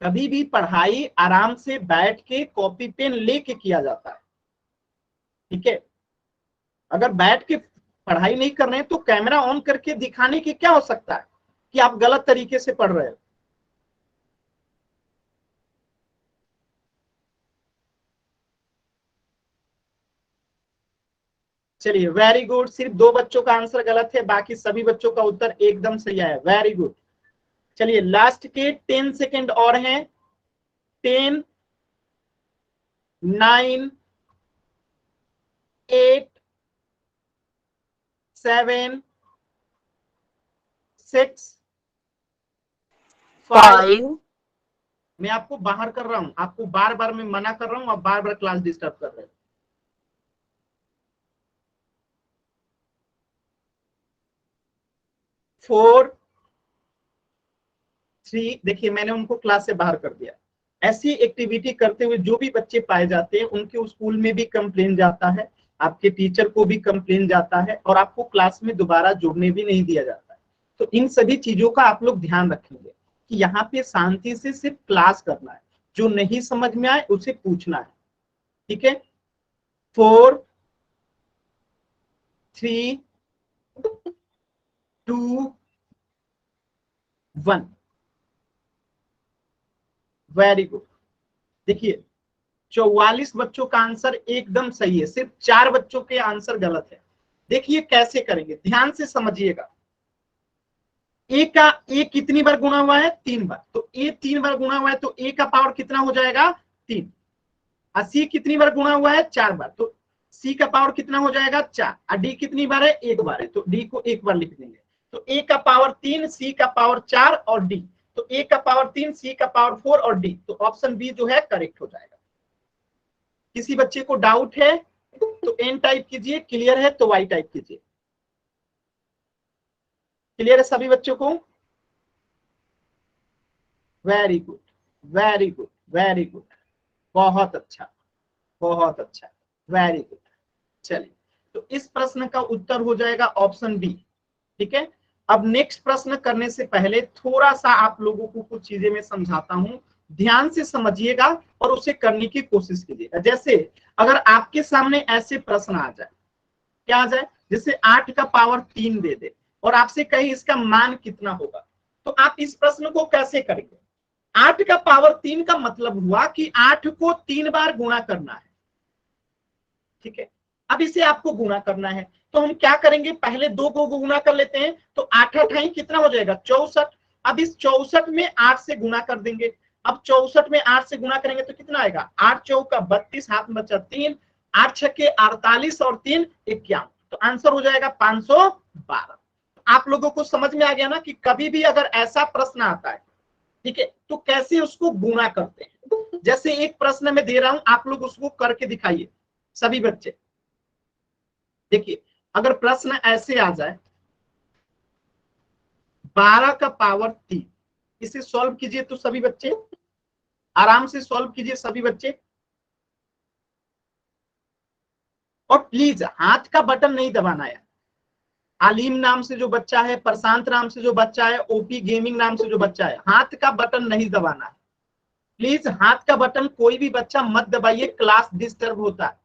कभी भी पढ़ाई आराम से बैठ के कॉपी पेन लेके किया जाता है, ठीक है? अगर बैठ के पढ़ाई नहीं कर रहे हैं तो कैमरा ऑन करके दिखाने की क्या हो सकता है कि आप गलत तरीके से पढ़ रहे हो। चलिए, वेरी गुड। सिर्फ 2 बच्चों का आंसर गलत है, बाकी सभी बच्चों का उत्तर एकदम सही आया, वेरी गुड। चलिए, लास्ट के 10 सेकेंड और हैं। 10, 9, 8, 7, 6, 5। मैं आपको बाहर कर रहा हूं, आपको बार बार मैं मना कर रहा हूं, आप बार बार क्लास डिस्टर्ब कर रहे हैं। 4, 3, देखिए मैंने उनको क्लास से बाहर कर दिया। ऐसी एक्टिविटी करते हुए जो भी बच्चे पाए जाते हैं उनके स्कूल में भी कंप्लेन जाता है, आपके टीचर को भी कंप्लेन जाता है और आपको क्लास में दोबारा जुड़ने भी नहीं दिया जाता है। तो इन सभी चीजों का आप लोग ध्यान रखेंगे कि यहाँ पे शांति से सिर्फ क्लास करना है, जो नहीं समझ में आए उसे पूछना है, ठीक है? 4, 3, 2, 1। Very good. देखिए, 44 बच्चों का आंसर एकदम सही है, सिर्फ 4 बच्चों के आंसर गलत है। देखिए कैसे करेंगे, ध्यान से समझिएगा। ए कितनी बार गुणा हुआ है? 3 बार, तो ए 3 बार गुणा हुआ है तो ए का पावर कितना हो जाएगा? 3। और सी कितनी बार गुणा हुआ है? 4 बार, तो सी का पावर कितना हो जाएगा? 4। और डी कितनी बार है? 1 बार है, तो डी को 1 बार लिख देंगे। तो ए का पावर 3, सी का पावर 4 और डी, तो ए का पावर 3, सी का पावर 4 और डी, तो ऑप्शन बी जो है करेक्ट हो जाएगा। किसी बच्चे को डाउट है तो एन टाइप कीजिए, क्लियर है तो वाई टाइप कीजिए। क्लियर है सभी बच्चों को? Very good, very good, very good, बहुत अच्छा, बहुत अच्छा, वेरी गुड। चलिए, तो इस प्रश्न का उत्तर हो जाएगा ऑप्शन बी, ठीक है? अब नेक्स्ट प्रश्न करने से पहले थोड़ा सा आप लोगों को कुछ चीजें मैं समझाता हूं, ध्यान से समझिएगा और उसे करने की कोशिश कीजिएगा। जैसे अगर आपके सामने ऐसे प्रश्न आ जाए, क्या आ जाए, जैसे 8 का पावर 3 दे दे और आपसे कहे इसका मान कितना होगा, तो आप इस प्रश्न को कैसे करेंगे? 8 का पावर 3 का मतलब हुआ कि 8 को 3 बार गुणा करना है, ठीक है। अब इसे आपको गुणा करना है, तो हम क्या करेंगे, पहले 2 को गुणा कर लेते हैं, तो 8 8 कितना हो जाएगा, 64। अब इस 64 में 8 से गुणा कर देंगे। अब 64 में 8 से गुणा करेंगे तो कितना आएगा, 8 चौका 32, हाथ में बचा 3, 8 छक्के 48 और 3 51, तो आंसर हो जाएगा 512। आप लोगों को समझ में आ गया ना कि कभी भी अगर ऐसा प्रश्न आता है, ठीक है, तो कैसे उसको गुणा करते हैं। जैसे एक प्रश्न में दे रहा हूं, आप लोग उसको करके दिखाइए सभी बच्चे। देखिए, अगर प्रश्न ऐसे आ जाए 12 का पावर 3, इसे सॉल्व कीजिए तो सभी बच्चे आराम से सॉल्व कीजिए सभी बच्चे, और प्लीज हाथ का बटन नहीं दबाना है। आलिम नाम से जो बच्चा है, प्रशांत नाम से जो बच्चा है, ओपी गेमिंग नाम से जो बच्चा है, हाथ का बटन नहीं दबाना है। प्लीज हाथ का बटन कोई भी बच्चा मत दबाइए, क्लास डिस्टर्ब होता है,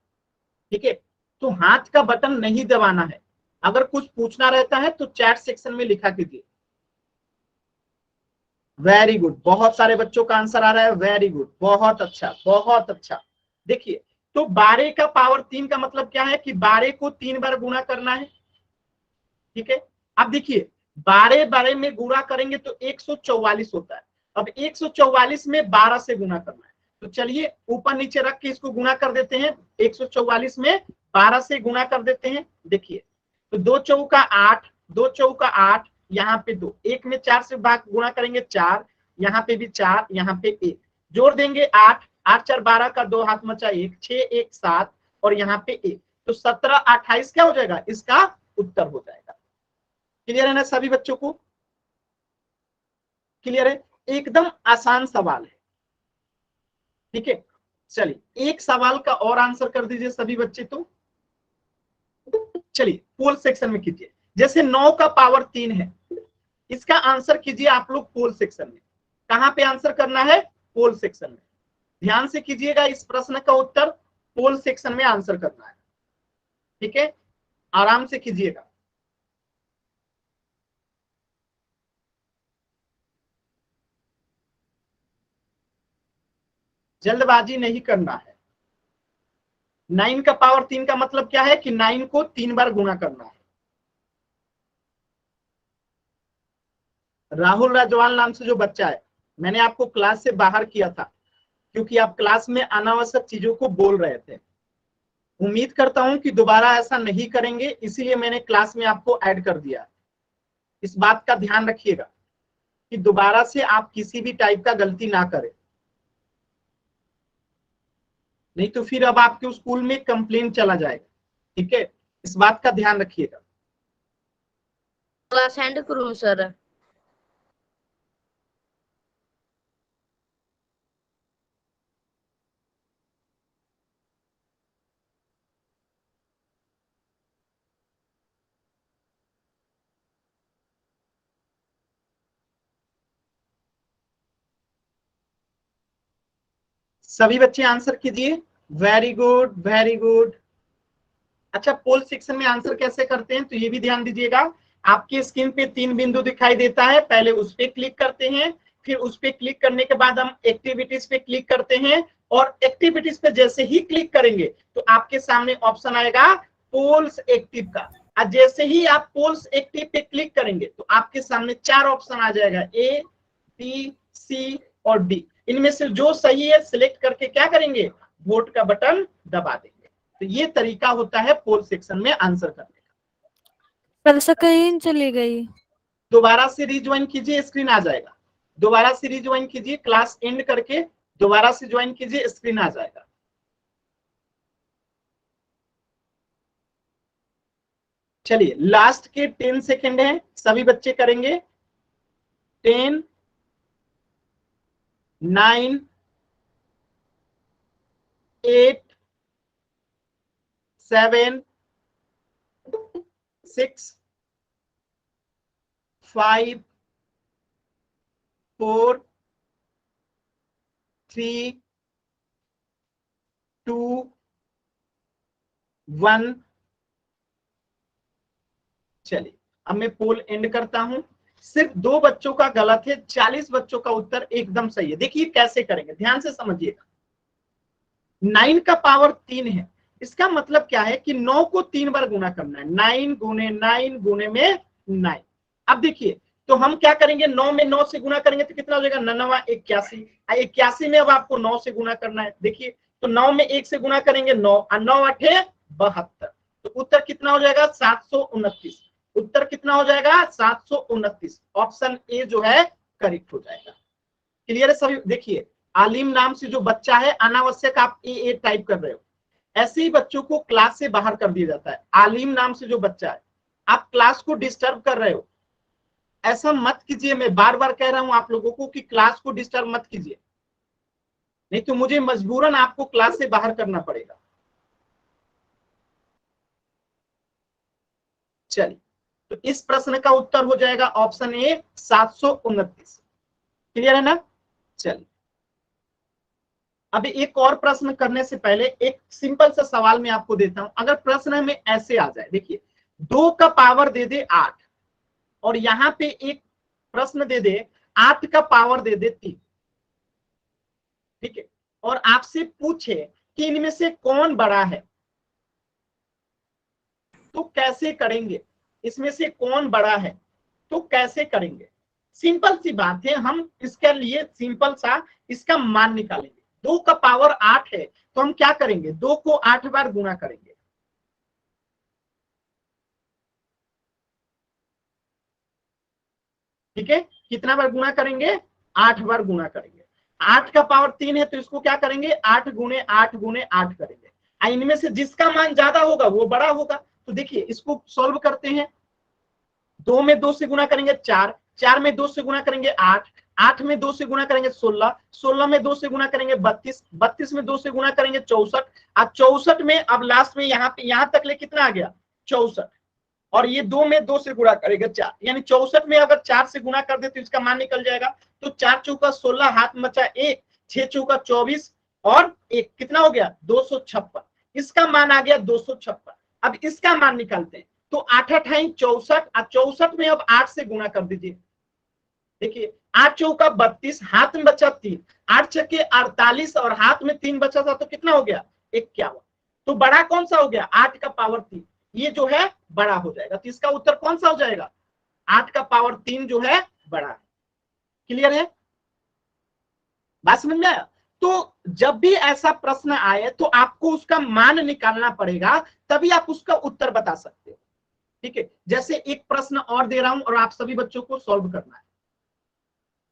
ठीक है। तो हाथ का बटन नहीं दबाना है। अगर कुछ पूछना रहता है तो चैट सेक्शन में लिखा कीजिए। वेरी गुड, बहुत सारे बच्चों का आंसर आ रहा है, वेरी गुड, बहुत अच्छा बहुत अच्छा। देखिए, तो 12 का पावर 3 का मतलब क्या है कि 12 को 3 बार गुणा करना है, ठीक है। अब देखिए, 12 12 में गुणा करेंगे तो 144 होता है। अब 144 में 12 से गुणा करना है, तो चलिए ऊपर नीचे रख के इसको गुणा कर देते हैं। 144 में 12 से गुणा कर देते हैं। देखिए, तो 2 चौका 8, 2 चौका 8, यहाँ पे 2, 1 में 4 से भाग गुणा करेंगे 4, यहाँ पे भी 4, यहाँ पे 1, जोड़ देंगे 8, 8 4 12 का 2 हाथ मचा 1, 6 1 7 और यहाँ पे 1, तो 17 28 क्या हो जाएगा, इसका उत्तर हो जाएगा। क्लियर है ना सभी बच्चों को? क्लियर है? एकदम आसान सवाल है, ठीक है। चलिए एक सवाल का और आंसर कर दीजिए सभी बच्चे। तो चलिए पोल सेक्शन में कीजिए। जैसे 9 का पावर 3 है, इसका आंसर कीजिए आप लोग पोल सेक्शन में। कहां पे आंसर करना है, पोल सेक्शन में। ध्यान से कीजिएगा, इस प्रश्न का उत्तर पोल सेक्शन में आंसर करना है, ठीक है। आराम से कीजिएगा। जल्दबाजी नहीं करना है। 9 का पावर 3 का मतलब क्या है कि 9 को 3 बार गुणा करना है। राहुल राजवाल नाम से जो बच्चा है, मैंने आपको क्लास से बाहर किया था क्योंकि आप क्लास में अनावश्यक चीजों को बोल रहे थे। उम्मीद करता हूं कि दोबारा ऐसा नहीं करेंगे, इसीलिए मैंने क्लास में आपको ऐड कर दिया। इस बात का ध्यान रखिएगा कि दोबारा से आप किसी भी टाइप का गलती ना करें, नहीं तो फिर अब आपके स्कूल में कंप्लेन चला जाएगा, ठीक है। इस बात का ध्यान रखिएगा। क्लास एंड करूं सर? सभी बच्चे आंसर कीजिए। Very good very good. अच्छा, पोल सेक्शन में आंसर कैसे करते हैं तो ये भी ध्यान दीजिएगा। आपकी स्क्रीन पे 3 बिंदु दिखाई देता है, पहले उस पे क्लिक करते हैं, फिर उस पे क्लिक करने के बाद हम एक्टिविटीज पे क्लिक करते हैं, और एक्टिविटीज पे जैसे ही क्लिक करेंगे तो आपके सामने ऑप्शन आएगा पोल्स एक्टिव का। और जैसे ही आप पोल्स एक्टिव पे क्लिक करेंगे तो आपके सामने 4 ऑप्शन आ जाएगा, ए बी सी और डी। इनमें से जो सही है सिलेक्ट करके क्या करेंगे, वोट का बटन दबा देंगे। तो ये तरीका होता है पोल सेक्शन में आंसर करने का। सर स्क्रीन चली गई। दोबारा से रिज्वाइन कीजिए, स्क्रीन आ जाएगा। दोबारा से रिज्वाइन कीजिए, क्लास एंड करके दोबारा से ज्वाइन कीजिए, स्क्रीन आ जाएगा। चलिए लास्ट के 10 सेकेंड है, सभी बच्चे करेंगे। 10 9 8 7 6 5 4 3 2 1। चलिए अब मैं पोल एंड करता हूं। सिर्फ 2 बच्चों का गलत है, 40 बच्चों का उत्तर एकदम सही है। देखिए कैसे करेंगे, ध्यान से समझिएगा। 9 का पावर 3 है, इसका मतलब क्या है कि 9 को 3 बार गुना करना है। 9 गुने 9 गुने में 9। अब देखिए तो हम क्या करेंगे, 9 में 9 से गुना करेंगे तो कितना हो जाएगा, 9 81। 81 में अब आपको 9 से गुना करना है। देखिए तो 9 में 1 से गुना करेंगे 9 और 9 8 72। तो उत्तर कितना हो जाएगा, 729। उत्तर कितना हो जाएगा, 729। ऑप्शन ए जो है करेक्ट हो जाएगा। क्लियर है सभी। देखिए आलिम नाम से जो बच्चा है, अनावश्यक आप ए टाइप कर रहे हो, ऐसे ही बच्चों को क्लास से बाहर कर दिया जाता है। आलिम नाम से जो बच्चा है, आप क्लास को डिस्टर्ब कर रहे हो, ऐसा मत कीजिए। मैं बार बार कह रहा हूं आप लोगों को कि क्लास को डिस्टर्ब मत कीजिए, नहीं तो मुझे मजबूरन आपको क्लास से बाहर करना पड़ेगा। चलिए तो इस प्रश्न का उत्तर हो जाएगा ऑप्शन ए 729। क्लियर है ना। चलिए अभी एक और प्रश्न करने से पहले एक सिंपल सा सवाल मैं आपको देता हूं। अगर प्रश्न में ऐसे आ जाए, देखिए 2 का पावर दे दे 8 और यहां पे एक प्रश्न दे दे 8 का पावर दे दे 3, ठीक है, और आपसे पूछे कि इनमें से कौन बड़ा है, तो कैसे करेंगे। इसमें से कौन बड़ा है तो कैसे करेंगे। सिंपल सी बात है, हम इसके लिए सिंपल सा इसका मान निकालेंगे। 2 का पावर 8 है तो हम क्या करेंगे, 2 को 8 बार गुना करेंगे। ठीक है, कितना बार गुना करेंगे, 8 बार गुना करेंगे। 8 का पावर 3 है तो इसको क्या करेंगे, 8 गुने 8 गुने 8 करेंगे। इनमें से जिसका मान ज्यादा होगा वो बड़ा होगा। तो देखिए इसको सॉल्व करते हैं। 2 में 2 से गुना करेंगे 4, 4 में 2 से गुना करेंगे 8, 8 में 2 से गुना करेंगे 16, 16 में 2 से गुना करेंगे 32, 32 में 2 से गुना करेंगे 64। अब 64 में अब लास्ट में यहां तक ले कितना आ गया, 64। और ये 2 में 2 से गुणा करेगा 4, यानी 64 में अगर 4 से गुणा कर दे तो इसका मान निकल जाएगा। तो 4 चौका 16, हाथ में बचा 1, 6 चौका 24 और 1 कितना हो गया, 256। इसका मान आ गया 256। अब इसका मान निकालते हैं तो 8 8 64, 64 में अब 8 से गुणा कर दीजिए। देखिए 8 चौका 32, हाथ में बचा 3, 8 छक्के 48 और हाथ में 3 बचा था तो कितना हो गया, 51। तो बड़ा कौन सा हो गया, 8 का पावर 3, ये जो है बड़ा हो जाएगा। तो इसका उत्तर कौन सा हो जाएगा, 8 का पावर 3 जो है बड़ा है। क्लियर है, बात समझ में आया। तो जब भी ऐसा प्रश्न आए तो आपको उसका मान निकालना पड़ेगा, तभी आप उसका उत्तर बता सकते हो। ठीक है, जैसे एक प्रश्न और दे रहा हूं और आप सभी बच्चों को सॉल्व करना है।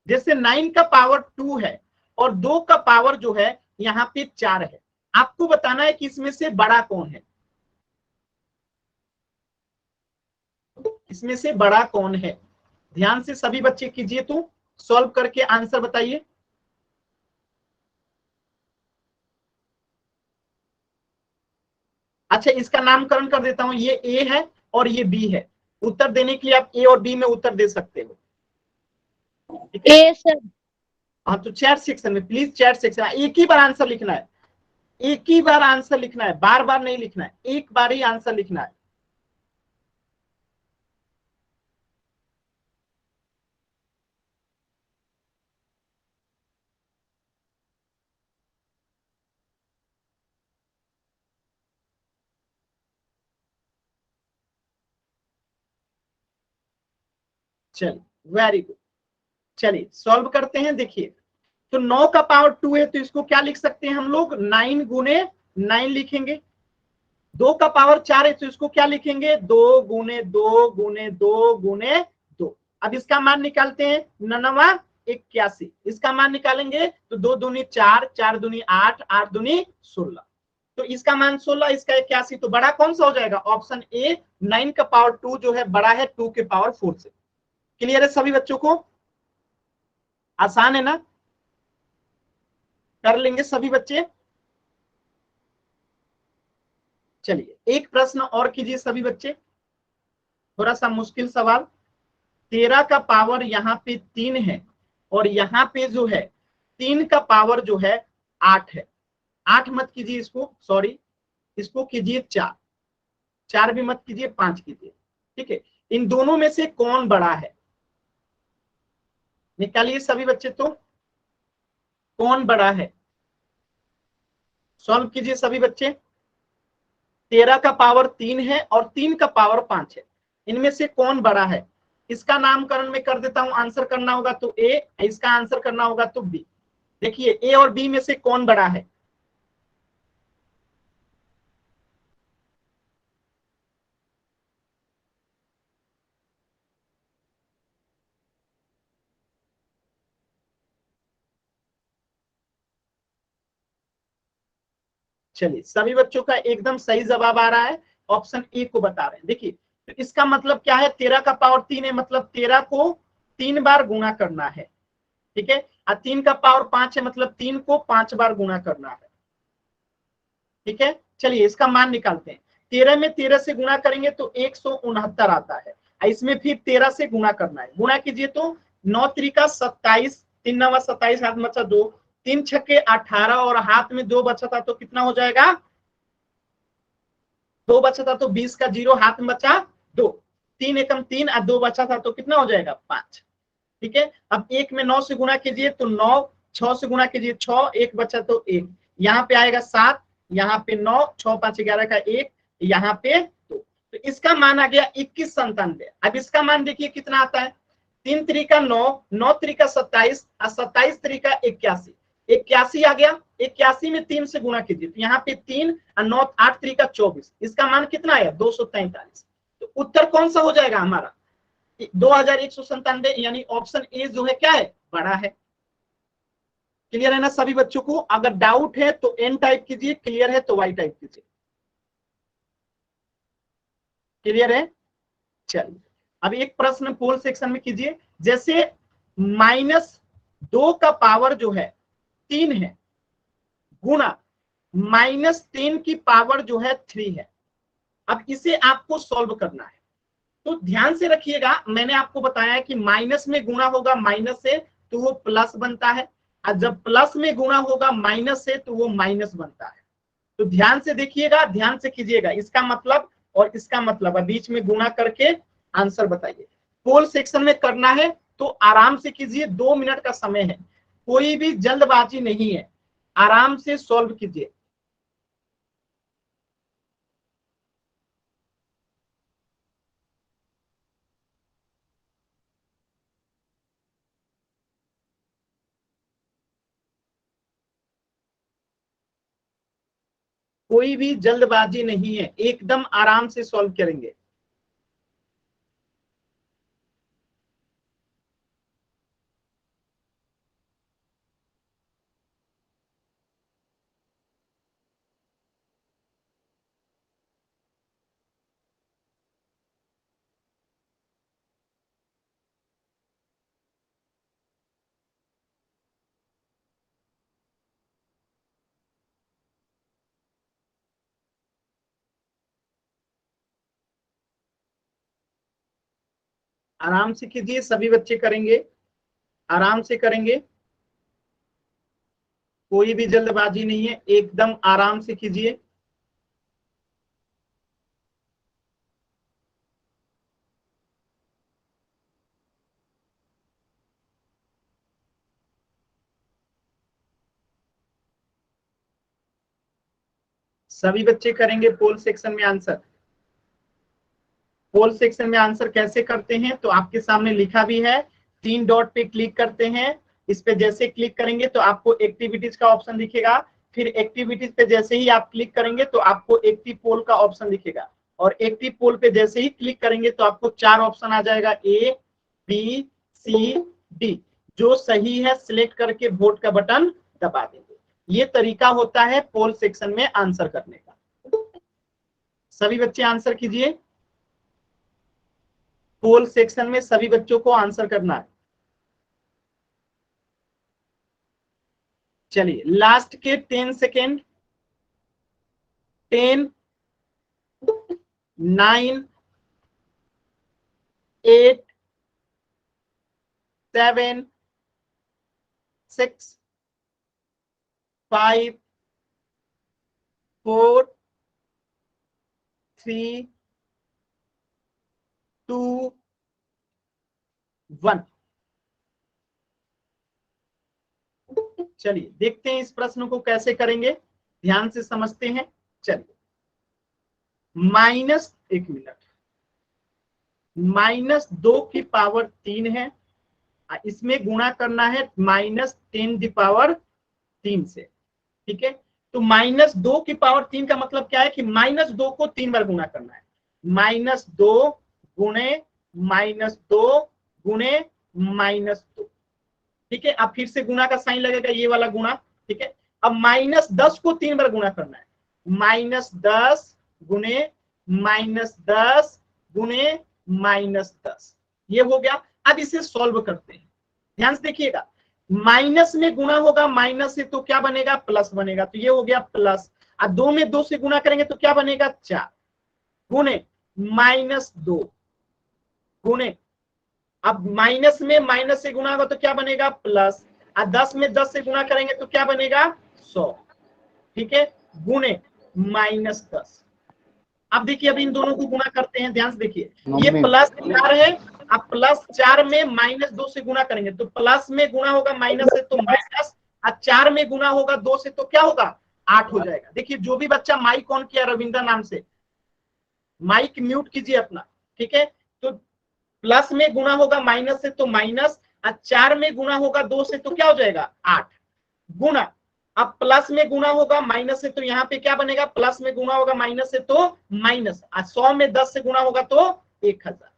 जैसे 9 का पावर 2 है और 2 का पावर जो है यहाँ पे 4 है, आपको बताना है कि इसमें से बड़ा कौन है। इसमें से बड़ा कौन है, ध्यान से सभी बच्चे कीजिए, तो सॉल्व करके आंसर बताइए। अच्छा इसका नामकरण कर देता हूं, ये ए है और ये बी है। उत्तर देने के लिए आप ए और बी में उत्तर दे सकते हो। ए सर। हाँ तो चैट सेक्शन में प्लीज, चैट सेक्शन एक ही बार आंसर लिखना है, एक ही बार आंसर लिखना है, बार बार नहीं लिखना है, एक बार ही आंसर लिखना है। चलिए वेरी गुड, चलिए सॉल्व करते हैं। देखिए तो 9 का पावर 2 है तो इसको क्या लिख सकते हैं हम लोग, 9 गुने 9 लिखेंगे। 2 का पावर 4 है तो इसको क्या लिखेंगे, 2 गुने 2 गुने 2 गुने 2। अब इसका मान निकालते हैं, 9 81, इसका मान निकालेंगे तो 2 दूनी 4, 4 दूनी 8, 8 दूनी 16। तो इसका मान 16, इसका 81। तो बड़ा कौन सा हो जाएगा, ऑप्शन ए 9 का पावर 2 जो है बड़ा है 2 के पावर 4 से। क्लियर है सभी बच्चों को, आसान है ना, कर लेंगे सभी बच्चे। चलिए एक प्रश्न और कीजिए सभी बच्चे, थोड़ा सा मुश्किल सवाल। 13 का पावर यहाँ पे 3 है और यहाँ पे जो है 3 का पावर जो है 8 है। 8 मत कीजिए इसको, सॉरी, इसको कीजिए 4, 4 भी मत कीजिए, 5 कीजिए। ठीक है, इन दोनों में से कौन बड़ा है, निकालिए सभी बच्चे। तो कौन बड़ा है, सॉल्व कीजिए सभी बच्चे। 13 का पावर 3 है और 3 का पावर 5 है, इनमें से कौन बड़ा है? इसका नामकरण में कर देता हूं, आंसर करना होगा तो ए, इसका आंसर करना होगा तो बी। देखिए ए और बी में से कौन बड़ा है? चलिए सभी बच्चों का एकदम सही जवाब आ रहा है, ऑप्शन ए को बता रहे हैं। देखिए तो इसका मतलब क्या है, 13 का पावर 3 है, मतलब 13 को 3 बार गुणा करना है। ठीक है, और 3 का पावर 5 है, मतलब 3 को 5 बार गुणा करना है। ठीक है, चलिए इसका मान निकालते हैं। 13 में 13 से गुणा करेंगे तो 169 आता है, इसमें फिर 13 से गुणा करना है। गुणा कीजिए तो 9 त्रिका 27, 3 नवा 27, हाथ में बचा 2, 3 छक्के 18 और हाथ में 2 बचा था तो कितना हो जाएगा? 2 बचा था तो 20 का 0, हाथ में बचा 2, 3 एकम 3 और 2 बचा था तो कितना हो जाएगा? 5। ठीक है, अब 1 में 9 से गुणा कीजिए तो 9, 6 से गुणा कीजिए 6, 1 बचा तो 1, यहाँ पे आएगा 7, यहाँ पे 9, 6 5 11 का 1, यहाँ पे 2, तो इसका मान आ गया 2197। अब इसका मान देखिए कितना आता है, 3 त्रिका 9, 9 त्रिका 27 और 27 त्रिका 81, 81 आ गया। 81 में 3 से गुणा कीजिए तो यहाँ पे 3 और 9 8 त्रिका 24, इसका मान कितना आया? 243। तो उत्तर कौन सा हो जाएगा हमारा? 2197, यानी ऑप्शन ए जो है क्या है? बड़ा है। क्लियर है ना सभी बच्चों को? अगर डाउट है तो एन टाइप कीजिए, क्लियर है तो वाई टाइप कीजिए। क्लियर है? चलिए अब एक प्रश्न पोल सेक्शन में कीजिए, जैसे -2 का पावर जो है 3 है, गुणा -10 की पावर जो है 3 है। अब इसे आपको सॉल्व करना है, तो ध्यान से रखिएगा, मैंने आपको बताया कि माइनस में गुणा होगा माइनस से तो वो प्लस बनता है, और जब प्लस में गुणा होगा माइनस से तो वो माइनस बनता है। तो ध्यान से देखिएगा, ध्यान से कीजिएगा, इसका मतलब और इसका मतलब बीच में गुणा करके आंसर बताइए। पोल सेक्शन में करना है तो आराम से कीजिए, 2 मिनट का समय है, कोई भी जल्दबाजी नहीं है, आराम से सॉल्व कीजिए। कोई भी जल्दबाजी नहीं है, एकदम आराम से सॉल्व करेंगे। आराम से कीजिए, सभी बच्चे करेंगे, आराम से करेंगे, कोई भी जल्दबाजी नहीं है, एकदम आराम से कीजिए। सभी बच्चे करेंगे पोल सेक्शन में आंसर। पोल सेक्शन में आंसर कैसे करते हैं तो आपके सामने लिखा भी है, 3 डॉट पे क्लिक करते हैं, इस पे जैसे क्लिक करेंगे तो आपको एक्टिविटीज का ऑप्शन दिखेगा, फिर एक्टिविटीज पे जैसे ही आप क्लिक करेंगे तो आपको एक्टिव पोल का ऑप्शन दिखेगा, और एक्टिव पोल पे जैसे ही क्लिक करेंगे तो आपको 4 ऑप्शन आ जाएगा, ए बी सी डी, जो सही है सिलेक्ट करके वोट का बटन दबा देंगे। ये तरीका होता है पोल सेक्शन में आंसर करने का। सभी बच्चे आंसर कीजिए, पोल सेक्शन में सभी बच्चों को आंसर करना है। चलिए लास्ट के 10 सेकेंड, 10 9 8 7 6 5 4 3 2 1। चलिए देखते हैं इस प्रश्न को कैसे करेंगे, ध्यान से समझते हैं। चलिए माइनस, एक मिनट, -2 की पावर 3 है, इसमें गुणा करना है -10⁻³ से। ठीक है, तो -2 की पावर 3 का मतलब क्या है कि -2 को 3 बार गुणा करना है। -2 गुणे -2 गुणे -2। ठीक है, अब फिर से गुणा का साइन लगेगा, ये वाला गुणा। ठीक है, अब -10 को 3 बार गुणा करना है। -10 गुणे -10 गुणे -10, ये हो गया। अब इसे सॉल्व करते हैं, ध्यान से देखिएगा। माइनस में गुणा होगा माइनस से तो क्या बनेगा, प्लस बनेगा, तो ये हो गया प्लस। और 2 में 2 से गुणा करेंगे तो क्या बनेगा, 4 गुणे -2 गुणे, अब माइनस में माइनस से गुणा होगा तो क्या बनेगा, प्लस। और 10 में 10 से गुणा करेंगे तो क्या बनेगा, 100। ठीक है, गुणे -10। अब देखिए, अब इन दोनों को गुणा करते हैं, ध्यान से देखिए। ये +4 है, अब +4 में -2 से गुणा करेंगे तो प्लस में गुणा होगा माइनस से तो माइनस, और 4 में गुणा होगा 2 से तो क्या होगा, 8 हो जाएगा। देखिए, जो भी बच्चा माइक ऑन किया रविंद्र नाम से, माइक म्यूट कीजिए अपना। ठीक है, तो प्लस में गुणा होगा माइनस से तो माइनस, और 4 में गुणा होगा 2 से तो क्या हो जाएगा, 8 गुणा। अब प्लस में गुणा होगा माइनस से तो यहाँ पे क्या बनेगा, प्लस में गुणा होगा माइनस से तो माइनस, और 100 में 10 से गुणा होगा तो 1000।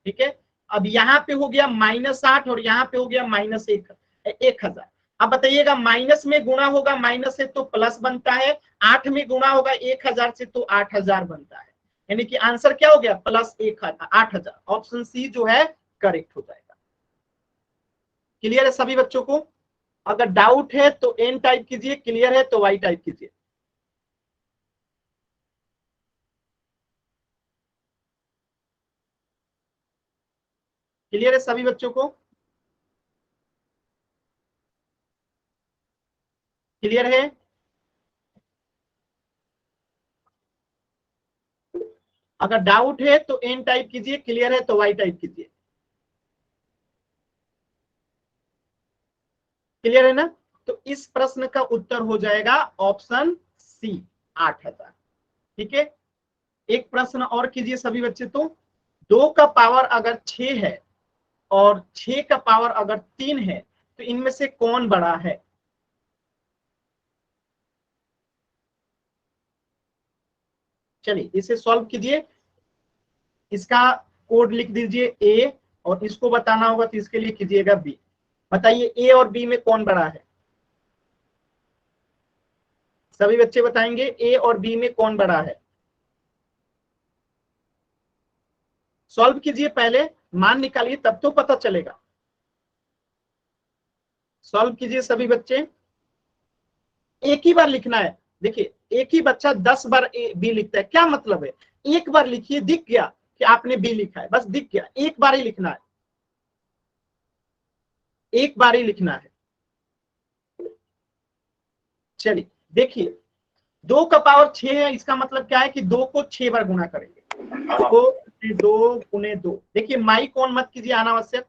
ठीक है, अब यहाँ पे हो गया -8 और यहाँ पे हो गया -1000। अब बताइएगा, माइनस में गुणा होगा माइनस से तो प्लस बनता है, 8 में गुणा होगा 1000 से तो 8000 बनता है। यानी कि आंसर क्या हो गया, +8000। ऑप्शन सी जो है करेक्ट हो जाएगा। क्लियर है सभी बच्चों को? अगर डाउट है तो एन टाइप कीजिए, क्लियर है तो वाई टाइप कीजिए। क्लियर है सभी बच्चों को? क्लियर है? अगर डाउट है तो एन टाइप कीजिए, क्लियर है तो वाई टाइप कीजिए। क्लियर है ना? तो इस प्रश्न का उत्तर हो जाएगा ऑप्शन सी, 8000। ठीक है, एक प्रश्न और कीजिए सभी बच्चे। तो 2 का पावर अगर 6 है और 6 का पावर अगर 3 है तो इनमें से कौन बड़ा है? चलिए इसे सॉल्व कीजिए। इसका कोड लिख दीजिए ए, और इसको बताना होगा तो इसके लिए कीजिएगा बी। बताइए ए और बी में कौन बड़ा है? सभी बच्चे बताएंगे ए और बी में कौन बड़ा है। सॉल्व कीजिए, पहले मान निकालिए तब तो पता चलेगा। सॉल्व कीजिए सभी बच्चे। एक ही बार लिखना है। देखिए, एक ही बच्चा 10 बार ए बी लिखता है, क्या मतलब है, एक बार लिखिए, दिख गया कि आपने बी लिखा है, बस दिख गया, एक बार ही लिखना है, एक बार ही लिखना है। चलिए देखिए, 2 का पावर 6 है, इसका मतलब क्या है कि 2 को 6 बार गुणा करेंगे। 2 गुणे 2, देखिए माइक ऑन मत कीजिए अनावश्यक।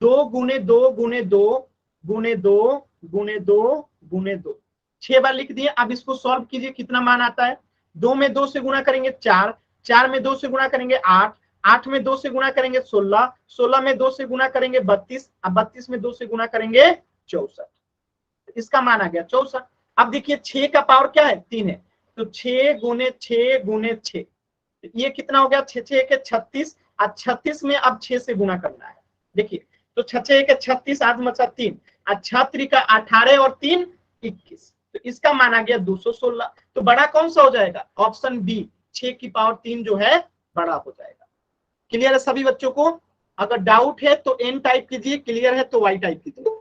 2 गुणे 2 गुणे 2 गुणे 2 गुणे 2 गुणे 2, 6 बार लिख दिए। अब इसको सॉल्व कीजिए, कितना मान आता है। 2 में 2 से गुणा करेंगे 4, 4 में 2 से गुणा करेंगे 8, 8 में 2 से गुणा करेंगे 16, 16 में 2 से गुणा करेंगे 32, अब 32 में 2 से गुणा करेंगे 64। इसका मान आ गया 64। अब देखिए 6 का पावर क्या है, 3 है, तो 6 गुणे 6 गुणे 6, ये कितना हो गया, 6 6 के 36, और 36 में अब 6 से गुणा करना है। देखिए, तो 6 6 के 36, आज बचा 3, और 6 का 18 और 3 21, तो इसका मान आ गया 216। तो बड़ा कौन सा हो जाएगा, ऑप्शन बी, 6 की पावर 3 जो है बड़ा हो जाएगा। क्लियर है सभी बच्चों को? अगर डाउट है तो एन टाइप कीजिए, क्लियर है तो वाई टाइप कीजिए।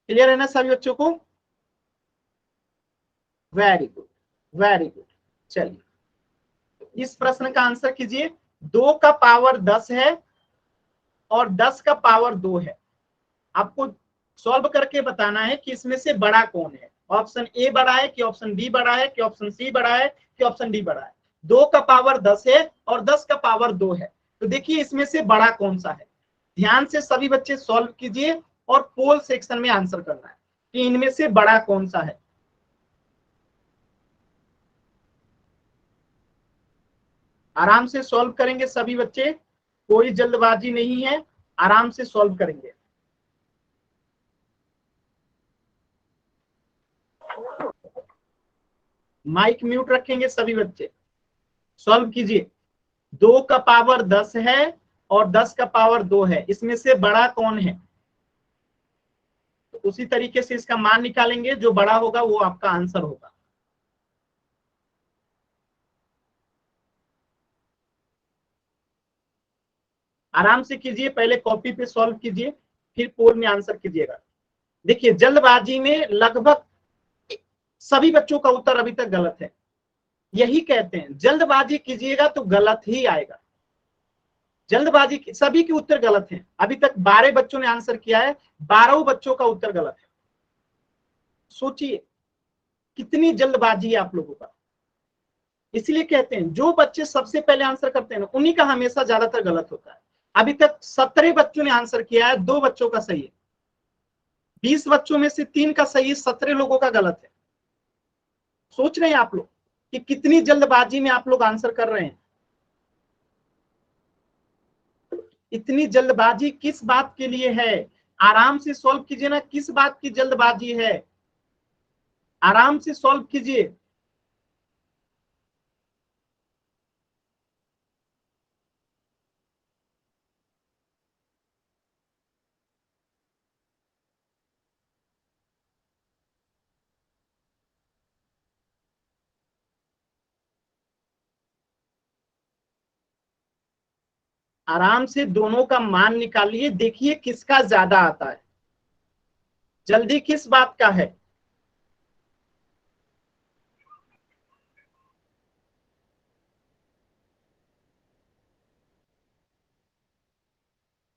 क्लियर है ना सभी बच्चों को? Very good, very good. चलिए इस प्रश्न का आंसर कीजिए। 2 का पावर 10 है और 10 का पावर 2 है, आपको सॉल्व करके बताना है कि इसमें से बड़ा कौन है। ऑप्शन ए बड़ा है कि ऑप्शन बी बड़ा है कि ऑप्शन सी बड़ा है कि ऑप्शन डी बड़ा है। 2 का पावर 10 है और 10 का पावर 2 है, तो देखिए इसमें से बड़ा कौन सा है। ध्यान से सभी बच्चे सॉल्व कीजिए और पोल सेक्शन में आंसर करना है कि इनमें से बड़ा कौन सा है। आराम से सॉल्व करेंगे सभी बच्चे, कोई जल्दबाजी नहीं है, आराम से सॉल्व करेंगे। माइक म्यूट रखेंगे सभी बच्चे, सॉल्व कीजिए। 2 का पावर 10 है और 10 का पावर 2 है, इसमें से बड़ा कौन है। तो उसी तरीके से इसका मान निकालेंगे, जो बड़ा होगा वो आपका आंसर होगा। आराम से कीजिए, पहले कॉपी पे सॉल्व कीजिए, फिर पोल में आंसर कीजिएगा। देखिए जल्दबाजी में लगभग सभी बच्चों का उत्तर अभी तक गलत है। यही कहते हैं जल्दबाजी कीजिएगा तो गलत ही आएगा। जल्दबाजी सभी के उत्तर गलत हैं। अभी तक 12 बच्चों ने आंसर किया है, 12 बच्चों का उत्तर गलत है। सोचिए कितनी जल्दबाजी है आप लोगों का। इसलिए कहते हैं जो बच्चे सबसे पहले आंसर करते हैं ना, उन्हीं का हमेशा ज्यादातर गलत होता है। अभी तक 17 बच्चों ने आंसर किया है, 2 बच्चों का सही है। 20 बच्चों में से 3 का सही है, 17 लोगों का गलत है। सोच रहे हैं आप लोग कि कितनी जल्दबाजी में आप लोग आंसर कर रहे हैं। इतनी जल्दबाजी किस बात के लिए है। आराम से सॉल्व कीजिए ना, किस बात की जल्दबाजी है, आराम से सॉल्व कीजिए। आराम से दोनों का मान निकालिए, देखिए किसका ज्यादा आता है। जल्दी किस बात का है।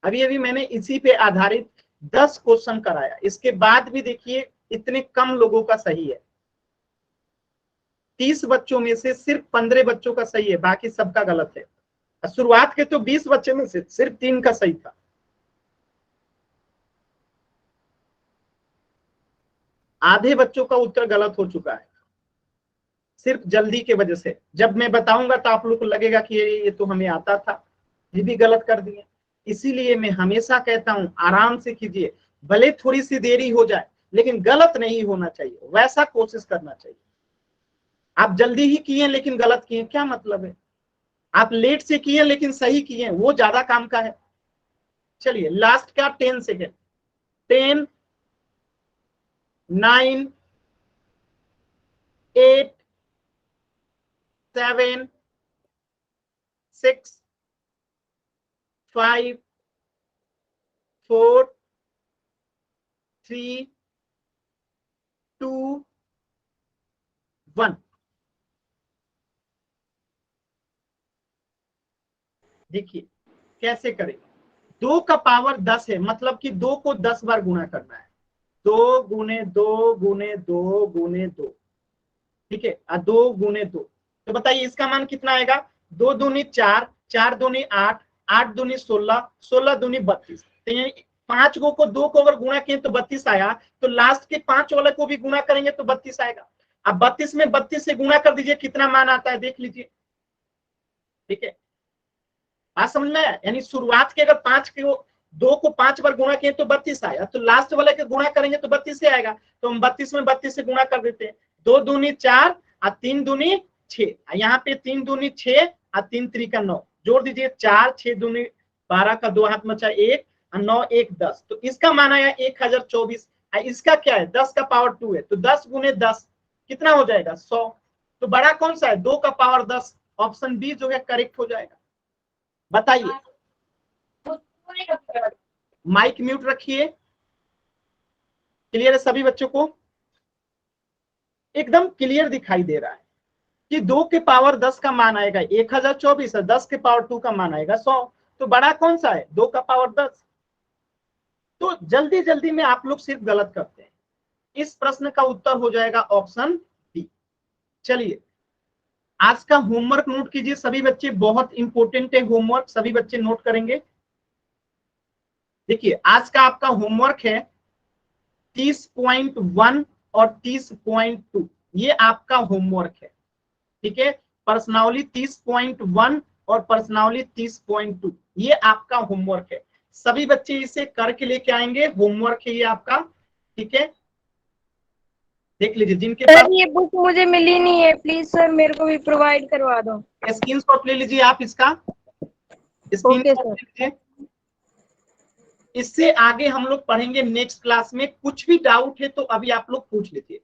अभी अभी मैंने इसी पे आधारित 10 क्वेश्चन कराया, इसके बाद भी देखिए इतने कम लोगों का सही है। 30 बच्चों में से सिर्फ 15 बच्चों का सही है, बाकी सबका गलत है। शुरुआत के तो 20 बच्चे में से सिर्फ 3 का सही था। आधे बच्चों का उत्तर गलत हो चुका है सिर्फ जल्दी के वजह से। जब मैं बताऊंगा तो आप लोग को लगेगा कि ये तो हमें आता था, ये भी गलत कर दिए। इसीलिए मैं हमेशा कहता हूं आराम से कीजिए, भले थोड़ी सी देरी हो जाए लेकिन गलत नहीं होना चाहिए, वैसा कोशिश करना चाहिए। आप जल्दी ही किए लेकिन गलत किए, क्या मतलब है। आप लेट से किए लेकिन सही किए, वो ज्यादा काम का है। चलिए लास्ट का 10 सेकेंड। 10, 9, 8, 7, 6, 5, 4, 3, 2, 1। देखिए कैसे करें। 2 का पावर 10 है, मतलब कि 2 को 10 बार गुणा करना है। 2 गुने 2 गुने 2 गुने 2, ठीक है, 2 गुने 2। तो बताइए इसका मान कितना आएगा। 2 दूनी 4, 4 दूनी 8, 8 दूनी 16, 16 दूनी 32। तो ये 5 को 2 को अगर गुणा किए तो 32 आया, तो लास्ट के 5 वाले को भी गुणा करेंगे तो 32 आएगा। अब 32 में 32 से गुणा कर दीजिए, कितना मान आता है देख लीजिए। ठीक है, बात समझ में आया। यानी शुरुआत के अगर 5 के 2 को 5 बार गुणा किए तो 32 आया, तो लास्ट वाले के गुणा करेंगे तो 32 से आएगा। तो हम 32 में 32 से गुणा कर देते हैं। 2 दूनी 4 और 3 दूनी 6, यहाँ पे 3 दूनी 6 और 3 त्रिका 9, जोड़ दीजिए 4, 6 दूनी 12 का 2 हाथ में 1 और 9 1 10। तो इसका मान आया 1024। इसका क्या है, 10 का पावर 2 है, तो 10 गुने 10 कितना हो जाएगा 100। तो बड़ा कौन सा है, 2 का पावर 10। ऑप्शन बी जो है करेक्ट हो जाएगा। बताइए, माइक म्यूट रखिए। क्लियर है सभी बच्चों को, एकदम क्लियर दिखाई दे रहा है कि 2 के पावर 10 का मान आएगा 1024 है, 10 के पावर 2 का मान आएगा 100। तो बड़ा कौन सा है, 2 का पावर 10। तो जल्दी जल्दी में आप लोग सिर्फ गलत करते हैं। इस प्रश्न का उत्तर हो जाएगा ऑप्शन डी। चलिए आज का होमवर्क नोट कीजिए सभी बच्चे, बहुत इंपॉर्टेंट है होमवर्क, सभी बच्चे नोट करेंगे। देखिए आज का आपका होमवर्क है 30.1 और 30.2, ये आपका होमवर्क है। ठीक है, पर्सनावली 30.1 और पर्सनावली 30.2, ये आपका होमवर्क है। सभी बच्चे इसे करके लेके आएंगे, होमवर्क है ये आपका। ठीक है, देख लीजिए जिनके सर पास ये बुक मुझे मिली नहीं है, प्लीज सर मेरे को भी प्रोवाइड करवा दो। स्क्रीनशॉट ले लीजिए आप इसका, ओके स्क्रीनशॉट सर। ले लीजिए। इससे आगे हम लोग पढ़ेंगे नेक्स्ट क्लास में। कुछ भी डाउट है तो अभी आप लोग पूछ लीजिए।